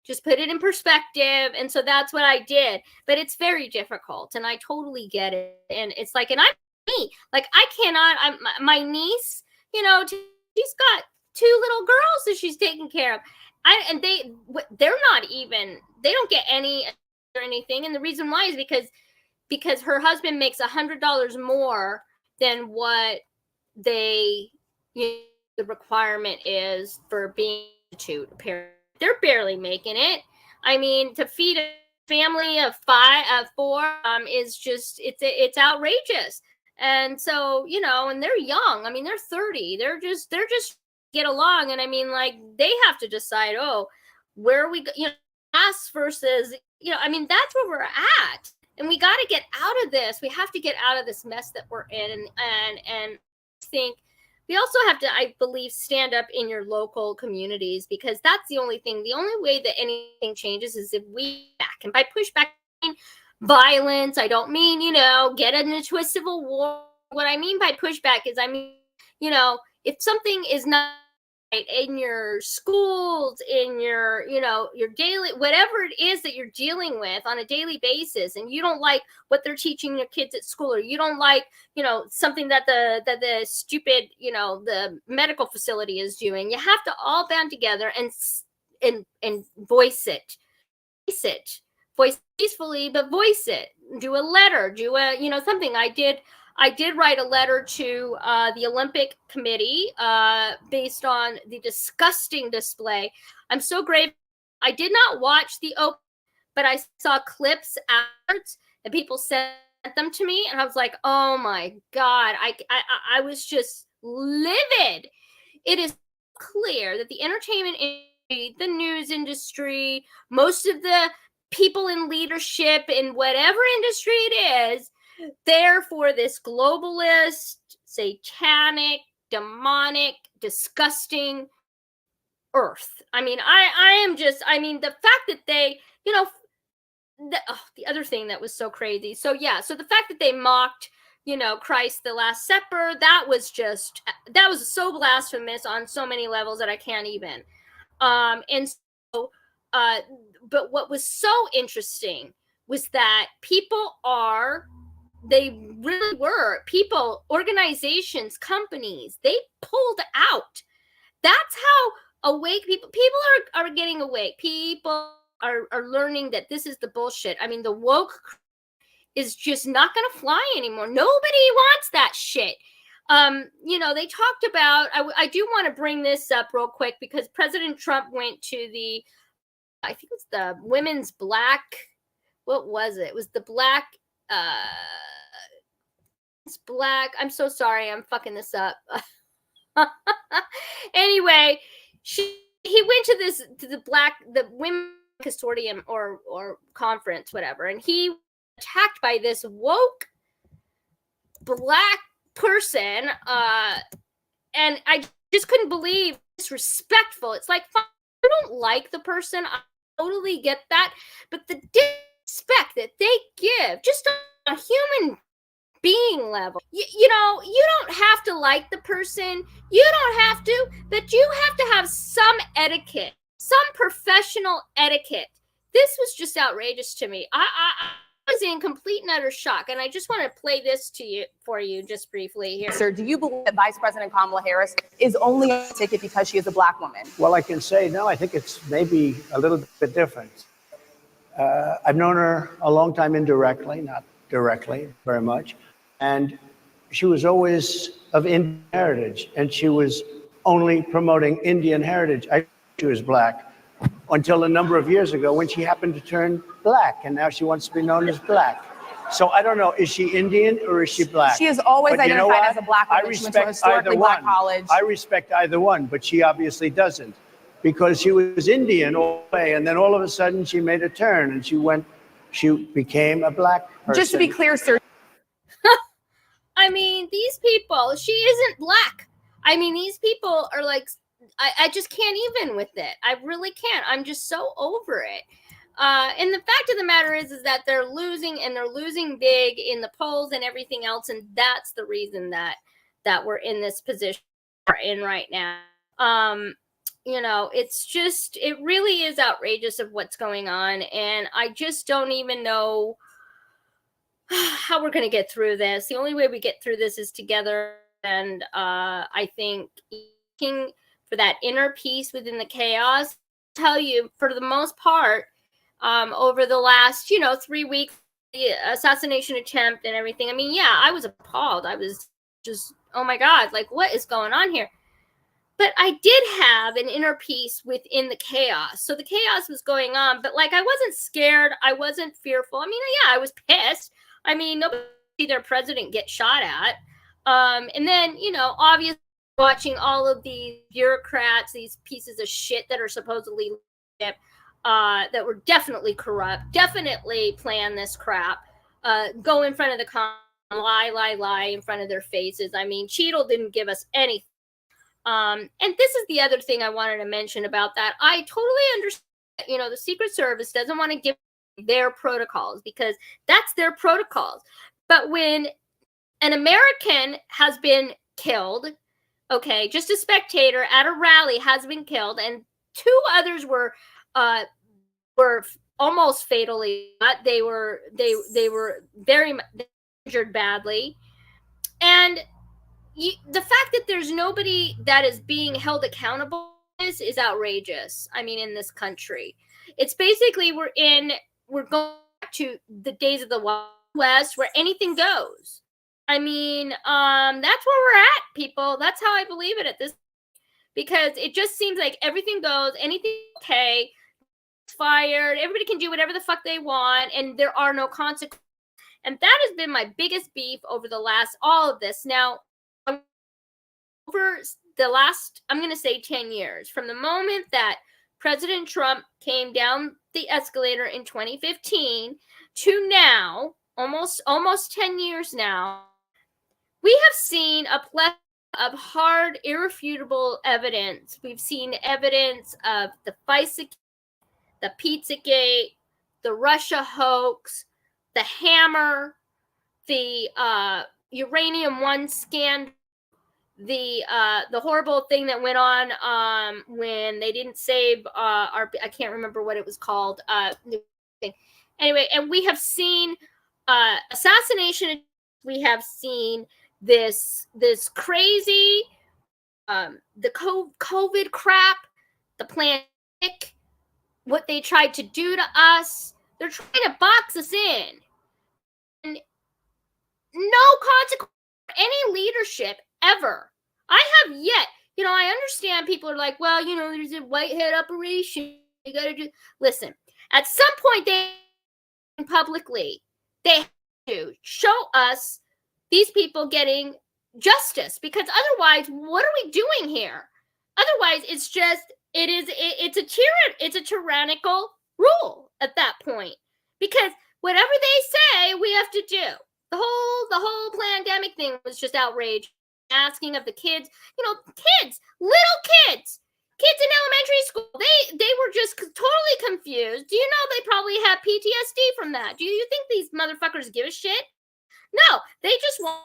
just put it in perspective. And so that's what I did. But it's very difficult. And I totally get it. And it's like, and I'm me. Like, I cannot, my niece, you know, she's got 2 little girls that she's taking care of. And they're not even, they don't get any or anything. And the reason why is because her husband makes $100 more than what they, you know, the requirement is for being a parent. They're barely making it. I mean, to feed a family of 4 is just, it's outrageous. And so, you know, and they're young. I mean, they're 30. They're just get along. And I mean, like, they have to decide, oh, where are we, you know, us versus, you know, I mean, that's where we're at. And we got to get out of this. We have to get out of this mess that we're in. And I think we also have to, I believe, stand up in your local communities, because that's the only thing. The only way that anything changes is if we back. And by pushback, I mean violence. I don't mean, you know, get into a civil war. What I mean by pushback is, I mean, you know, if something is not right in your schools, in your, your daily, whatever it is that you're dealing with on a daily basis, and you don't like what they're teaching your kids at school, or you don't like, something that the stupid, the medical facility is doing, you have to all band together and voice it. Voice peacefully, but voice it. Do a letter, do a, something. I did write a letter to the Olympic Committee based on the disgusting display. I'm so grateful. I did not watch the Open, but I saw clips afterwards, and people sent them to me, and I was like, oh my God, I was just livid. It is clear that the entertainment industry, the news industry, most of the people in leadership in whatever industry it is, they're for this globalist, satanic, demonic, disgusting earth. I mean, I am just, the fact that they, the other thing that was so crazy. So yeah, so the fact that they mocked, Christ, the Last Supper, that was so blasphemous on so many levels that I can't even. And so, but what was so interesting was that they really were people, organizations, companies, they pulled out. That's how awake people are getting awake. People are learning that this is the bullshit. I mean, the woke is just not going to fly anymore. Nobody wants that shit. They talked about, I do want to bring this up real quick, because President Trump went to I think it's the women's black, what was it? It was the black, it's black. I'm so sorry. I'm fucking this up. Anyway, he went to the women consortium or conference, whatever, and he was attacked by this woke black person, and I just couldn't believe disrespectful. It's like, I don't like the person, I totally get that, but the disrespect that they give just on a human being level, you don't have to like the person, you don't have to, but you have to have some etiquette, some professional etiquette. This was just outrageous to me. I was in complete and utter shock, and I just want to play this for you just briefly here. Sir, do you believe that Vice President Kamala Harris is only on the ticket because she is a black woman? Well, I can say no. I think it's maybe a little bit different. I've known her a long time indirectly, not directly very much, and she was always of Indian heritage, and she was only promoting Indian heritage. I knew she was black until a number of years ago when she happened to turn black, and now she wants to be known as black. So I don't know, is she Indian or is she black? She has always identified as a black woman. I She went to a respect historically either black one. college. I respect either one, but she obviously doesn't, because she was Indian all the way, and then all of a sudden she made a turn and she became a black person. Just to be clear, sir. I mean, these people, she isn't black. I mean, these people are like, I just can't even with it. I really can't. I'm just so over it. And the fact of the matter is that they're losing, and they're losing big in the polls and everything else. And that's the reason that we're in this position we're in right now. It's just, it really is outrageous of what's going on. And I just don't even know how we're going to get through this. The only way we get through this is together. And I think looking for that inner peace within the chaos. I'll tell you, for the most part, over the last, 3 weeks, the assassination attempt and everything. I mean, yeah, I was appalled. I was just, oh my God, like, what is going on here? But I did have an inner peace within the chaos. So the chaos was going on, but like, I wasn't scared. I wasn't fearful. I mean, yeah, I was pissed. I mean, nobody see their president get shot at. And then, obviously watching all of these bureaucrats, these pieces of shit that are supposedly that were definitely corrupt, definitely plan this crap, go in front of the lie in front of their faces. I mean, Cheadle didn't give us anything. And this is the other thing I wanted to mention about that. I totally understand, the Secret Service doesn't want to give their protocols because that's their protocols. But when an American has been killed, okay, just a spectator at a rally, has been killed, and 2 others were almost fatally. They were very injured badly, and the fact that there's nobody that is being held accountable is outrageous. I mean, in this country, it's basically we're going back to the days of the Wild West, where anything goes. I mean, that's where we're at, people. That's how I believe it at this, because it just seems like everything goes, anything okay, fired, everybody can do whatever the fuck they want, and there are no consequences. And that has been my biggest beef over all of this. Now, over the last, I'm going to say 10 years, from the moment that President Trump came down the escalator in 2015 to now, almost 10 years now, we have seen a plethora of hard, irrefutable evidence. We've seen evidence of the FISA, the Pizzagate, the Russia hoax, the hammer, the Uranium One scandal, the horrible thing that went on when they didn't save I can't remember what it was called. Anyway, and we have seen assassination. We have seen this crazy the COVID crap, the pandemic, what they tried to do to us. They're trying to box us in. And no consequence for any leadership ever. I have yet, I understand people are like, well, there's a whitehead operation. You got to do. Listen, at some point, they have to show us these people getting justice, because otherwise, what are we doing here? Otherwise, it's a tyrannical rule at that point, because whatever they say, we have to do. The whole pandemic thing was just outrageous. Asking of the kids, little kids in elementary school, they were just totally confused. Do you know they probably have PTSD from that? Do you think these motherfuckers give a shit? No, they just want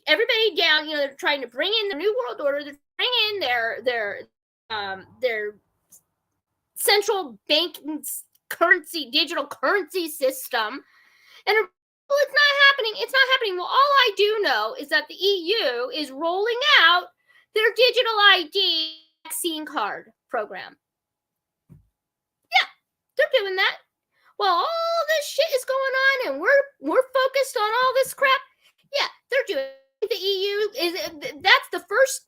everybody down. They're trying to bring in the New World Order. They're bringing in their central banking digital currency system, and it's not happening. It's not happening. Well, all I do know is that the EU is rolling out their digital ID vaccine card program. Yeah, they're doing that. Well, all this shit is going on, and we're focused on all this crap. Yeah, they're doing it. The EU that's the first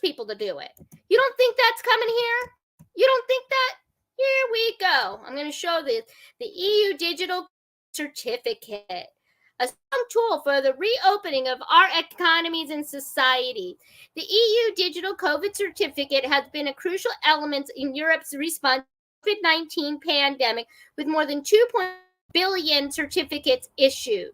people to do it. You don't think that's coming here? You don't think that? Here we go. I'm going to show this. The EU digital certificate, a strong tool for the reopening of our economies and society. The EU digital COVID certificate has been a crucial element in Europe's response to the COVID-19 pandemic, with more than 2 billion certificates issued.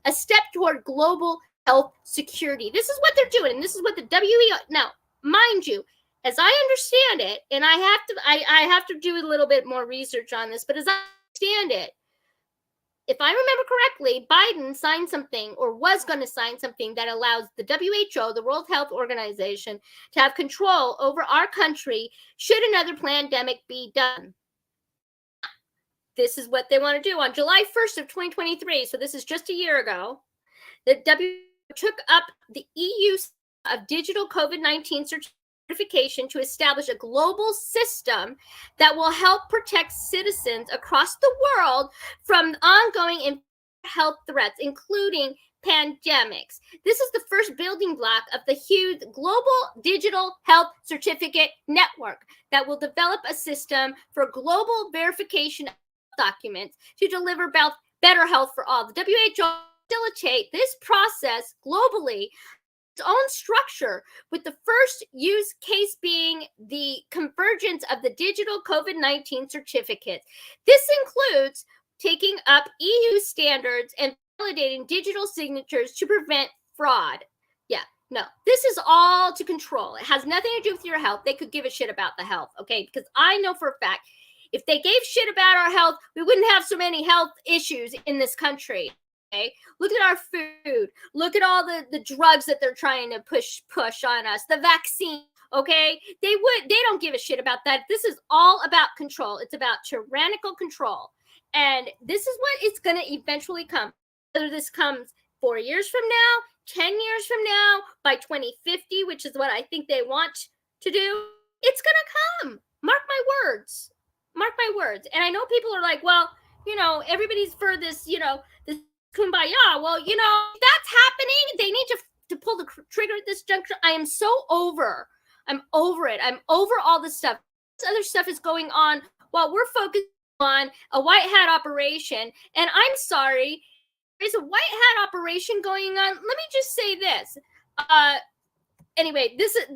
A step toward global health security. This is what they're doing, and this is what the WHO. Now, mind you, as I understand it, and I have to do a little bit more research on this, but as I understand it, if I remember correctly, Biden signed something, or was going to sign something, that allows the WHO, the World Health Organization, to have control over our country should another pandemic be done. This is what they want to do. On July 1st of 2023, so this is just a year ago, the WHO took up the EU of digital COVID-19 certification to establish a global system that will help protect citizens across the world from ongoing health threats, including pandemics. This is the first building block of the huge global digital health certificate network that will develop a system for global verification of documents to deliver better health for all. The WHO will facilitate this process globally, its own structure, with the first use case being the convergence of the digital COVID-19 certificates. This includes taking up EU standards and validating digital signatures to prevent fraud. Yeah, no, this is all to control. It has nothing to do with your health. They could give a shit about the health, okay? Because I know for a fact, if they gave shit about our health, we wouldn't have so many health issues in this country. Okay? Look at our food. Look at all the drugs that they're trying to push on us. The vaccine. Okay? They don't give a shit about that. This is all about control. It's about tyrannical control. And this is what it's going to eventually come. Whether this comes 4 years from now, 10 years from now, by 2050, which is what I think they want to do, it's going to come. Mark my words. Mark my words. And I know people are like, well, everybody's for this, this kumbaya. Well, if that's happening, they need to pull the trigger at this juncture. I am so over. I'm over it. I'm over all this stuff. This other stuff is going on while we're focused on a white hat operation. And I'm sorry, there's a white hat operation going on. Let me just say this. Anyway, this is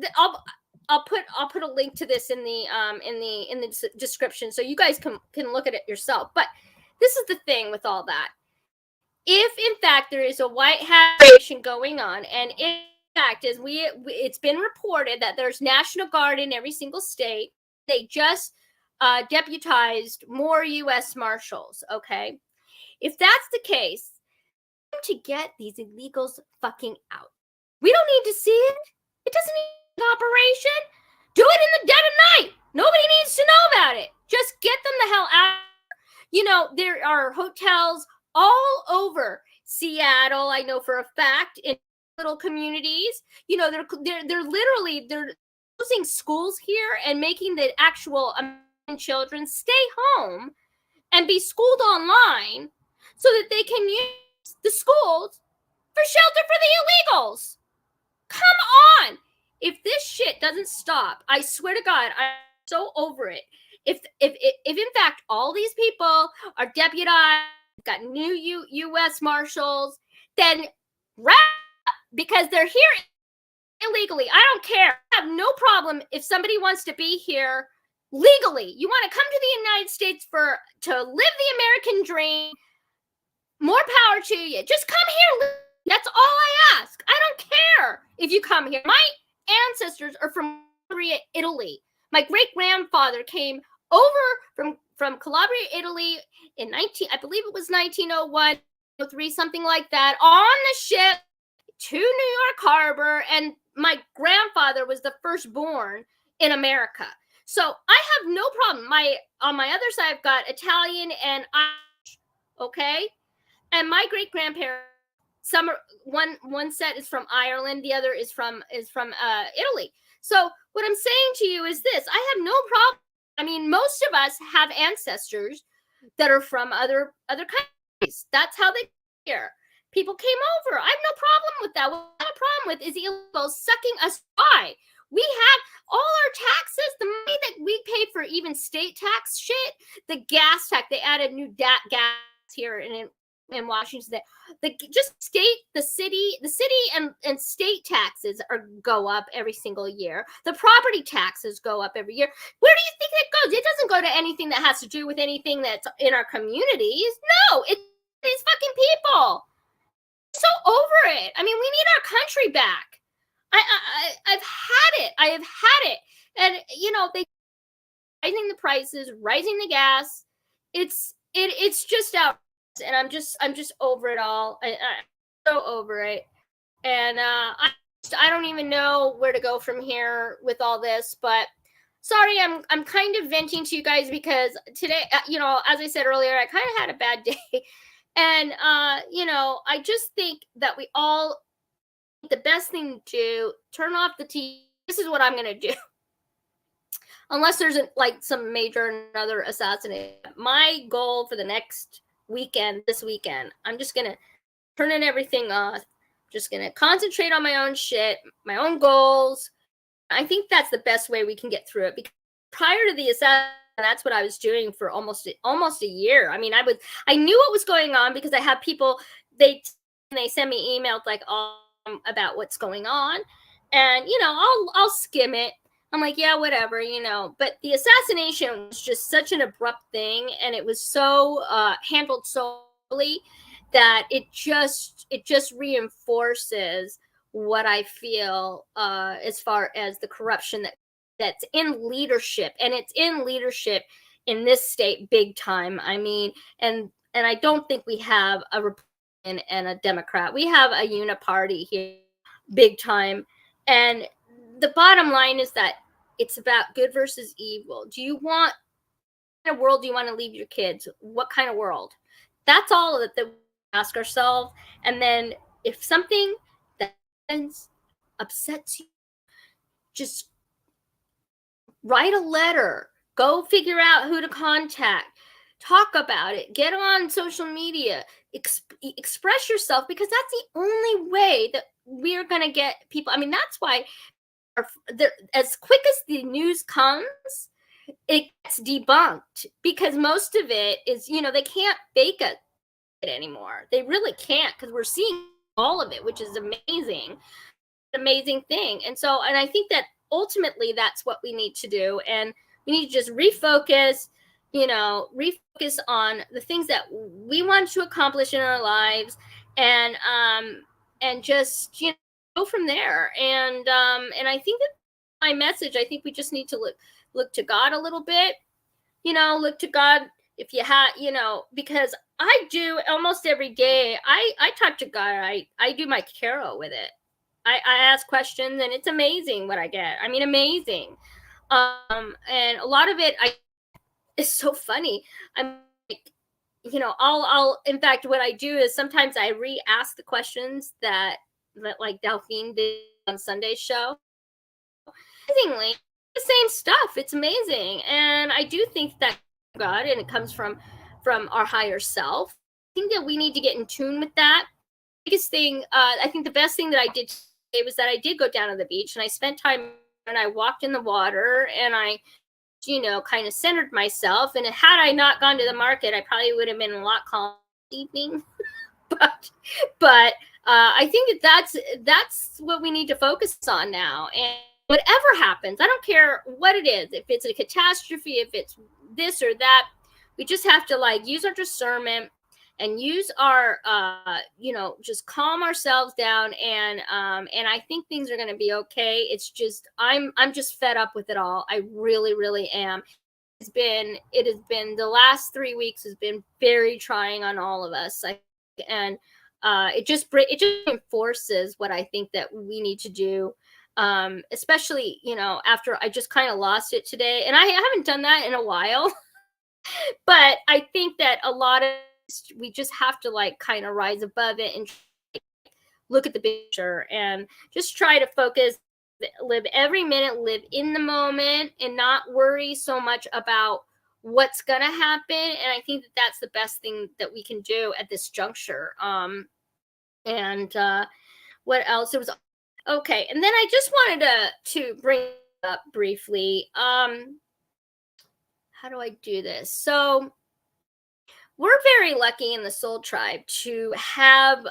I'll put a link to this in the description so you guys can look at it yourself. But this is the thing with all that. If in fact there is a white hat operation going on, and in fact it's been reported that there's National Guard in every single state. They just deputized more U.S. Marshals. Okay, if that's the case, to get these illegals fucking out. We don't need to see it. It doesn't need an operation. Do it in the dead of night. Nobody needs to know about it. Just get them the hell out. There are hotels all over Seattle. I know for a fact in little communities. They're literally closing schools here and making the actual American children stay home and be schooled online so that they can use the schools for shelter for the illegals. Come on. If this shit doesn't stop, I swear to God, I'm so over it. If in fact all these people are deputized, got new U.S. Marshals, then wrap up because they're here illegally. I don't care. I have no problem if somebody wants to be here legally. You want to come to the United States to live the American dream. More power to you. Just come here. That's all I ask. I don't care if you come here. My ancestors are from Calabria, Italy. My great-grandfather came over from Calabria, Italy in I believe it was 1901, 03, something like that, on the ship to New York Harbor, and my grandfather was the firstborn in America. So I have no problem. On my other side, I've got Italian and Irish, okay? And my great-grandparents, one set is from Ireland, the other is from Italy. So what I'm saying to you is this: I have no problem. I mean, most of us have ancestors that are from other countries. That's how they get here. People came over. I have no problem with that. What I have a problem with is illegals sucking us dry. We have all our taxes, the money that we pay for even state tax shit, the gas tax. They added new gas here in Washington. The city and state taxes go up every single year. The property taxes go up every year. Where do you think it goes? It doesn't go to anything that has to do with anything that's in our communities. No, it's these fucking people. I'm so over it. I mean, we need our country back. I've had it. I have had it. And they rising the prices, rising the gas. It's just out. And I'm just over it all. I'm so over it. And I don't even know where to go from here with all this. But sorry, I'm kind of venting to you guys because today, as I said earlier, I kind of had a bad day. And I just think that we all, the best thing to do, turn off the TV. This is what I'm gonna do. Unless there's some major another assassination. My goal for the next this weekend, I'm just gonna turn everything off. Just gonna concentrate on my own shit, my own goals. I think that's the best way we can get through it. Because prior to the assassination, that's what I was doing for almost a year. I mean, I knew what was going on because I have people, they send me emails about what's going on, and I'll skim it. I'm like, yeah, whatever, But the assassination was just such an abrupt thing, and it was so handled so poorly that it just reinforces what I feel as far as the corruption that's in leadership, and it's in leadership in this state big time. I mean, and I don't think we have a and a Democrat. We have a uniparty here, big time. And the bottom line is that it's about good versus evil. Do you want, what kind of world do you want to leave your kids? What kind of world? That's all that we ask ourselves. And then if something that upsets you, just write a letter, go figure out who to contact, talk about it, get on social media, express yourself, because that's the only way that we're going to get people. I mean, that's why as quick as the news comes, it gets debunked, because most of it is, they can't fake it anymore. They really can't, because we're seeing all of it, which is amazing thing. And I think that ultimately that's what we need to do. And we need to just refocus on the things that we want to accomplish in our lives, and just go from there. And I think that my message, I think we just need to look to God a little bit, look to God. If you have, because I do almost every day, I talk to God. I do my carol with it. I ask questions, and it's amazing what I get. I mean, amazing. And a lot of it is so funny. I'm like, I'll in fact, what I do is sometimes I re-ask the questions that like Delphine did on Sunday's show. Amazingly, the same stuff. It's amazing. And I do think that God, and it comes from our higher self. I think that we need to get in tune with that. Biggest thing, I think the best thing that I did today was that I did go down to the beach, and I spent time, and I walked in the water, and I kind of centered myself. And had I not gone to the market, I probably would have been a lot calmer this evening. but I think that's what we need to focus on now. And whatever happens, I don't care what it is, if it's a catastrophe, if it's this or that, we just have to use our discernment and use our just calm ourselves down, and I think things are going to be okay. It's just I'm just fed up with it all. I really am. It has been the last 3 weeks has been very trying on all of us. And it just enforces what I think that we need to do. Especially, after I just kind of lost it today, and I haven't done that in a while. But I think that a lot of we just have to kind of rise above it and look at the picture and just try to focus, live every minute, live in the moment, and not worry so much about what's going to happen. And I think that that's the best thing that we can do at this juncture. What else? It was okay. And then I just wanted to bring up briefly, how do I do this? So we're very lucky in the Soul Tribe to have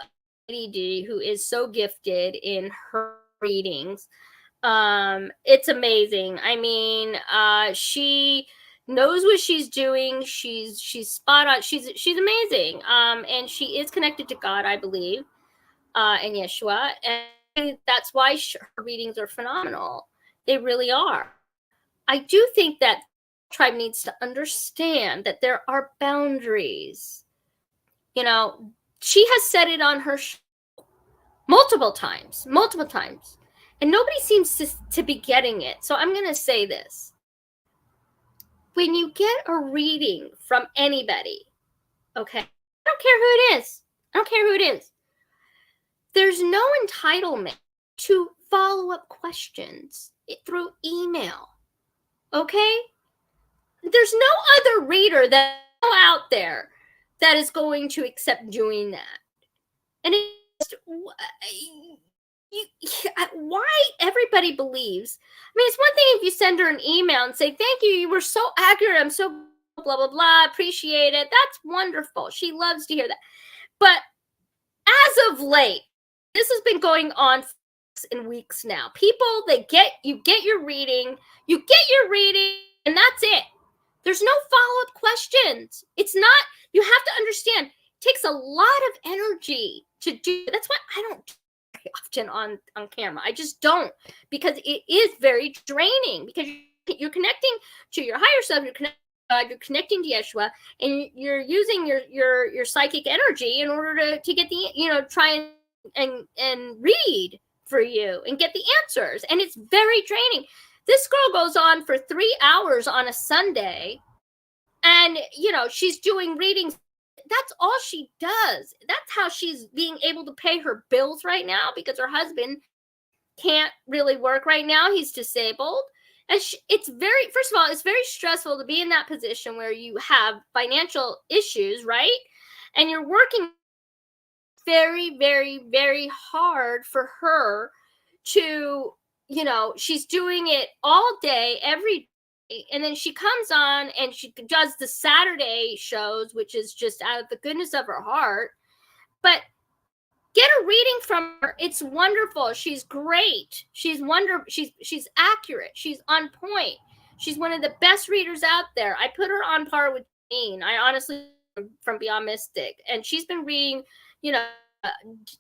Lady D, who is so gifted in her readings. It's amazing. I mean, she knows what she's doing. She's spot on. She's amazing. And she is connected to God, I believe, and Yeshua. And that's why her readings are phenomenal. They really are. I do think that tribe needs to understand that there are boundaries. She has said it on her show multiple times, and nobody seems to be getting it. So I'm going to say this. When you get a reading from anybody, okay, I don't care who it is. There's no entitlement to follow-up questions through email, okay? There's no other reader that's out there that is going to accept doing that. And why everybody believes. I mean, it's one thing if you send her an email and say, thank you, you were so accurate, I'm so blah, blah, blah, appreciate it. That's wonderful. She loves to hear that. But as of late, this has been going on for weeks now. People, you get your reading, and that's it. There's no follow-up questions. It's not, you have to understand, it takes a lot of energy to do. That's why I don't do it very often on camera. I just don't, because it is very draining, because you're connecting to your higher self, you're connecting to God, you're connecting to Yeshua, and you're using your psychic energy in order to get the, try and read for you and get the answers. And it's very draining. This girl goes on for 3 hours on a Sunday, and, she's doing readings. That's all she does. That's how she's being able to pay her bills right now, because her husband can't really work right now. He's disabled. And it's very stressful to be in that position where you have financial issues, right? And you're working very, very, very hard for her to, she's doing it all day, every day. And then she comes on and she does the Saturday shows, which is just out of the goodness of her heart. But get a reading from her. It's wonderful. She's great. She's wonderful. She's accurate. She's on point. She's one of the best readers out there. I put her on par with Janine. I honestly, from Beyond Mystic, and she's been reading.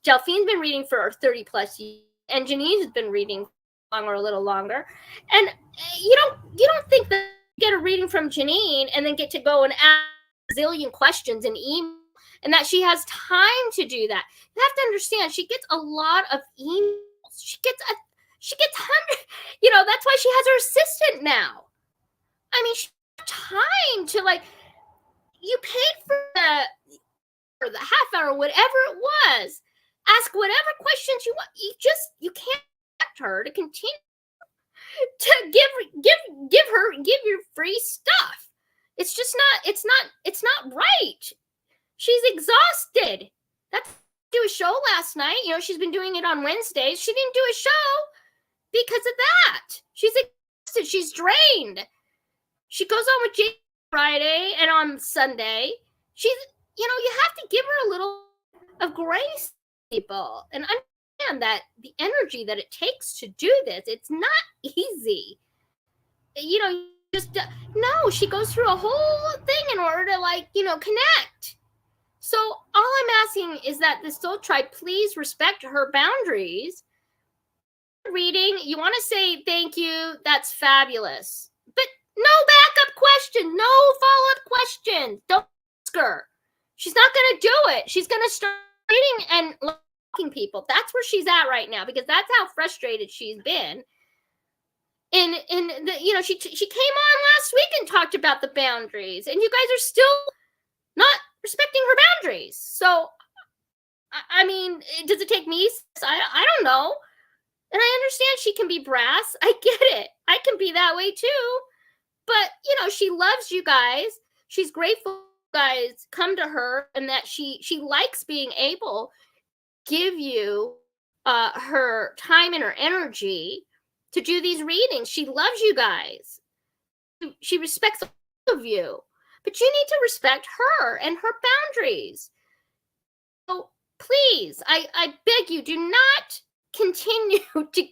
Delphine's been reading for 30 plus years, and Janine has been reading longer, a little longer. And you don't think that you get a reading from Janine and then get to go and ask a zillion questions and email, and that she has time to do that. You have to understand, she gets a lot of emails. She gets hundreds. That's why she has her assistant now. I mean, she has time to, you paid for the half hour, whatever it was. Ask whatever questions you want. You can't expect her to continue to give your free stuff. It's just it's not right. She's exhausted. That's do a show last night. She's been doing it on Wednesdays. She didn't do a show because of that. She's exhausted. She's drained. She goes on with Jay Friday and on Sunday. She's, you have to give her a little of grace, people, and understand that the energy that it takes to do this, it's not easy. No, she goes through a whole thing in order to connect. So all I'm asking is that the Soul Tribe please respect her boundaries. Reading, you want to say thank you, that's fabulous. But no backup question, no follow-up questions. Don't ask her. She's not going to do it. She's going to start reading and locking people. That's where she's at right now, because that's how frustrated she's been. She came on last week and talked about the boundaries, and you guys are still not respecting her boundaries. So, I mean, does it take me? I don't know. And I understand she can be brass. I get it. I can be that way too. But, she loves you guys. She's grateful you guys come to her, and that she likes being able to give you her time and her energy to do these readings. She loves you guys. She respects all of you. But you need to respect her and her boundaries. So please, I beg you, do not continue to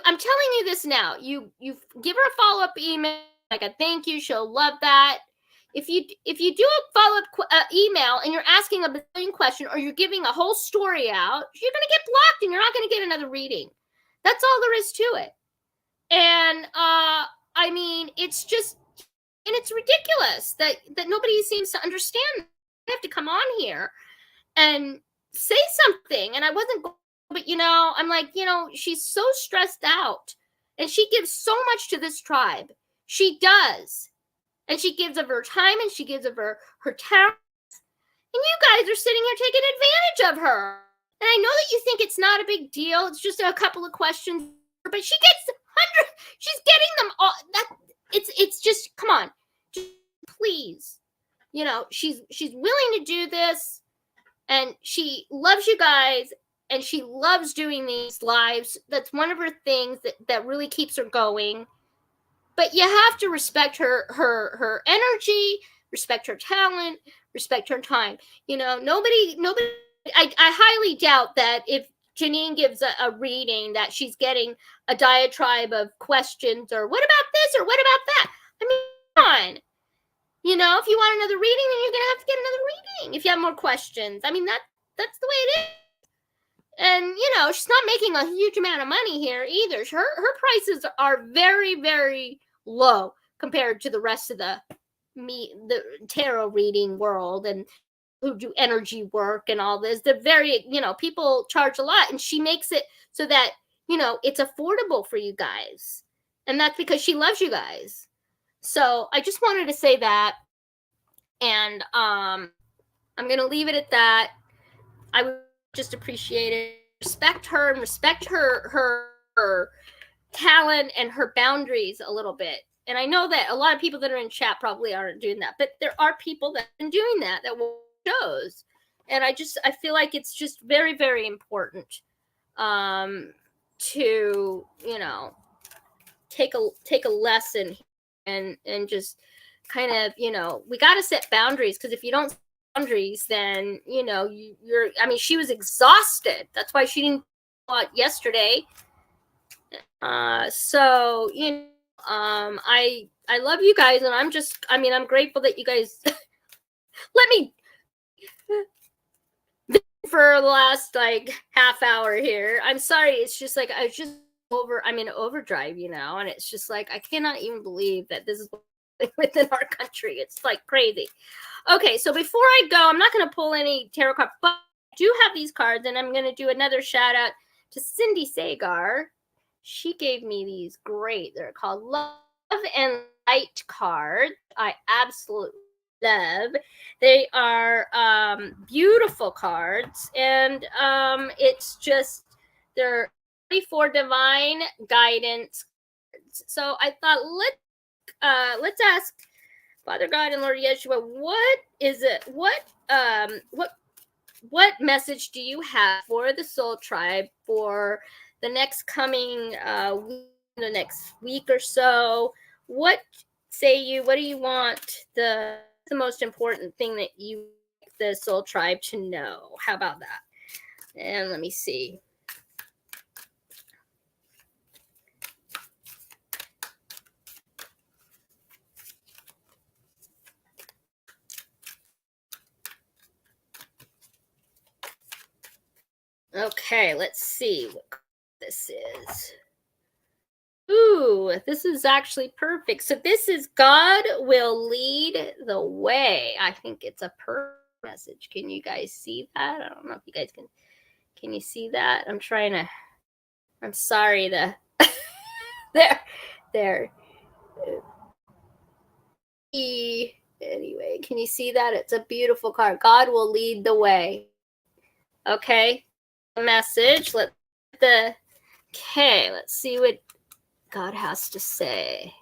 I'm telling you this now, you give her a follow-up email, like a thank you, she'll love that. If you do a follow-up email and you're asking a billion question, or you're giving a whole story out, you're going to get blocked and you're not going to get another reading. That's all there is to it. And I mean, it's just, and it's ridiculous that nobody seems to understand. I have to come on here and say something. And I wasn't, but I'm like, she's so stressed out, and she gives so much to this tribe. She does. And she gives of her time, and she gives of her talent. And you guys are sitting here taking advantage of her. And I know that you think it's not a big deal. It's just a couple of questions, but she gets hundreds. She's getting them all. It's just, come on, just please. She's willing to do this, and she loves you guys, and she loves doing these lives. That's one of her things that really keeps her going. But you have to respect her energy, respect her talent, respect her time. Nobody. I highly doubt that if Janine gives a reading that she's getting a diatribe of questions, or what about this, or what about that? I mean, come on. If you want another reading, then you're gonna have to get another reading. If you have more questions, I mean, that's the way it is. And she's not making a huge amount of money here either. Her prices are very, very low compared to the rest of the tarot reading world and who do energy work and all this. They're very, people charge a lot, and she makes it so that, it's affordable for you guys. And that's because she loves you guys. So I just wanted to say that. And I'm going to leave it at that. I would just appreciate it. Respect her and respect her talent and her boundaries a little bit. And I know that a lot of people that are in chat probably aren't doing that, but there are people that have been doing that shows. And I feel like it's just very, very important to, take a lesson and just kind of, we got to set boundaries, because if you don't set boundaries, then, she was exhausted. That's why she didn't go out yesterday. So, I love you guys, and I'm grateful that you guys let me for the last half hour here. I'm sorry. It's just I was just I'm in overdrive, and it's just I cannot even believe that this is within our country. It's crazy. Okay. So before I go, I'm not going to pull any tarot cards, but I do have these cards, and I'm going to do another shout out to Cindy Sagar. She gave me these great. They're called Love and Light cards. I absolutely love. They are beautiful cards, and it's just they're for divine guidance. So I thought let's ask Father God and Lord Yeshua, what is it? What message do you have for the Soul Tribe for the next coming the next week or so? What say you? What do you want the most important thing that you the Soul Tribe to know? How about that? And let me see. Okay, let's see what this is. Ooh, this is actually perfect. So this is God will lead the way. I think it's a perfect message. Can you guys see that? I don't know if you guys can you see that? I'm sorry, there. Anyway, can you see that? It's a beautiful card. God will lead the way. Okay. Message. Let's see what God has to say.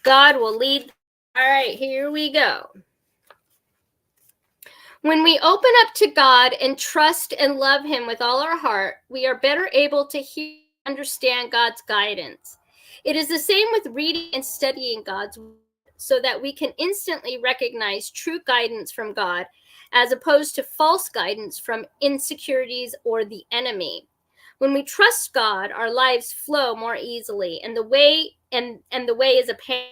God will lead. All right, here we go. When we open up to God and trust and love him with all our heart, we are better able to hear and understand God's guidance. It is the same with reading and studying God's word, so that we can instantly recognize true guidance from God, as opposed to false guidance from insecurities or the enemy. When we trust God, our lives flow more easily, and the way is apparent.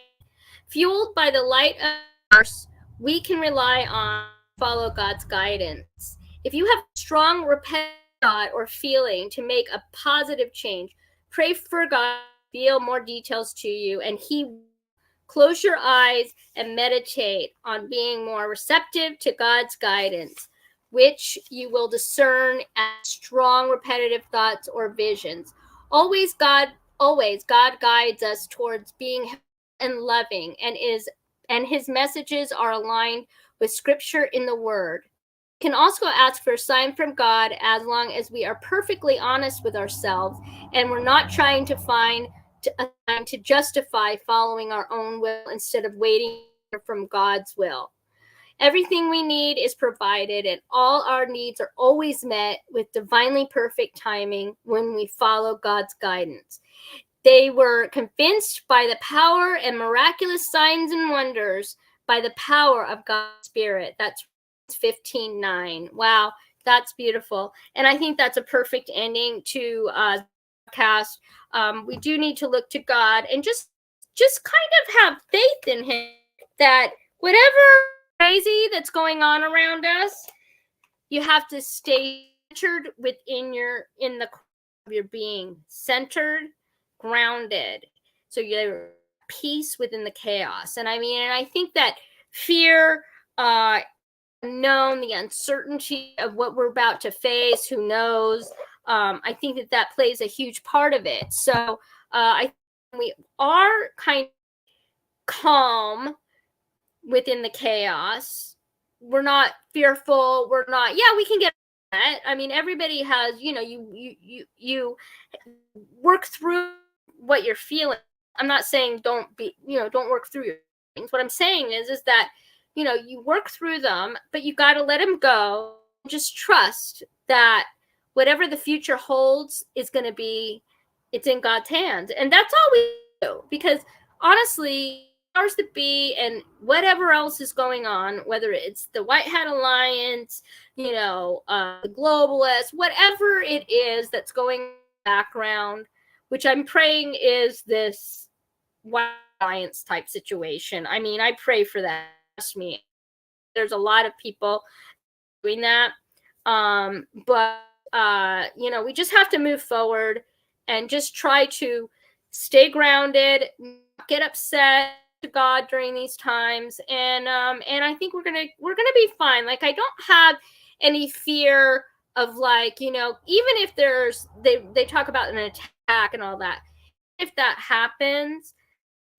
Fueled by the light of the Force, we can rely on follow God's guidance. If you have a strong repetitive thought or feeling to make a positive change, pray for God to reveal more details to you, and he will. Close your eyes and meditate on being more receptive to God's guidance, which you will discern as strong repetitive thoughts or visions. Always God guides us towards being and loving, and his messages are aligned with scripture in the word. You can also ask for a sign from God, as long as we are perfectly honest with ourselves and we're not trying to find a sign to justify following our own will instead of waiting from God's will. Everything we need is provided, and all our needs are always met with divinely perfect timing when we follow God's guidance. They were convinced by the power and miraculous signs and wonders by the power of God's Spirit. That's 15:9. Wow, that's beautiful. And I think that's a perfect ending to the podcast. We do need to look to God and just kind of have faith in him that whatever crazy that's going on around us, you have to stay centered in the core of your being, centered, grounded. So you're peace within the chaos. And I think that fear, unknown, the uncertainty of what we're about to face, who knows? I think that plays a huge part of it. So I think we are kind of calm within the chaos. We're not fearful. We're not, yeah, we can get that. Everybody has, you work through what you're feeling. I'm not saying don't work through your things. What I'm saying is that, you work through them, but you got to let them go. Just trust that whatever the future holds is going to be, it's in God's hands. And that's all we do, because honestly, powers that be and whatever else is going on, whether it's the White Hat Alliance, the globalists, whatever it is that's going in the background, which I'm praying is this White Alliance type situation. I pray for that. Trust me. There's a lot of people doing that. But we just have to move forward and just try to stay grounded, not get upset to God during these times, and I think we're gonna be fine. Like, I don't have any fear of, like, even if they talk about an attack and all that. If that happens,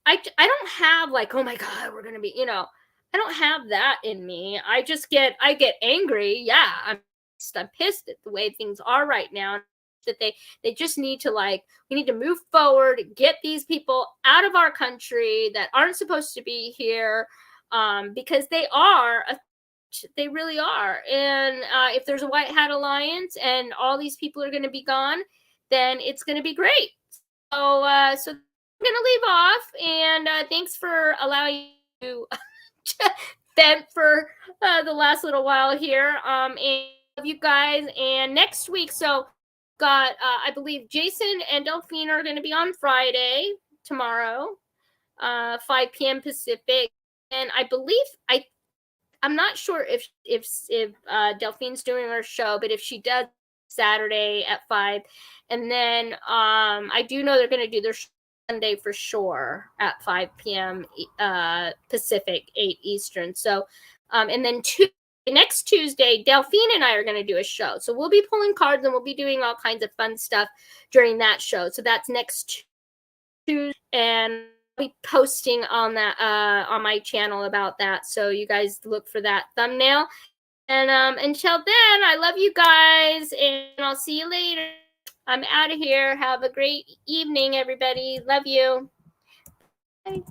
I don't have like, oh my God, we're gonna be, I don't have that in me. I get angry. Yeah, I'm pissed at the way things are right now. That they just need to, like, we need to move forward, get these people out of our country that aren't supposed to be here, because they really are. And if there's a White Hat Alliance and all these people are going to be gone, then it's going to be great. So I'm going to leave off, and thanks for allowing me to vent for the last little while here. And love you guys. And next week, so got I believe Jason and Delphine are going to be on Friday, tomorrow, 5 p.m. Pacific, and I believe I'm not sure if Delphine's doing her show, but if she does, Saturday at 5, and then I do know they're going to do their Sunday for sure at 5 p.m. Pacific, 8 Eastern. So and then next Tuesday, Delphine and I are going to do a show. So we'll be pulling cards and we'll be doing all kinds of fun stuff during that show. So that's next Tuesday, and I'll be posting on that on my channel about that. So you guys look for that thumbnail. And until then, I love you guys, and I'll see you later. I'm out of here. Have a great evening, everybody. Love you. Bye.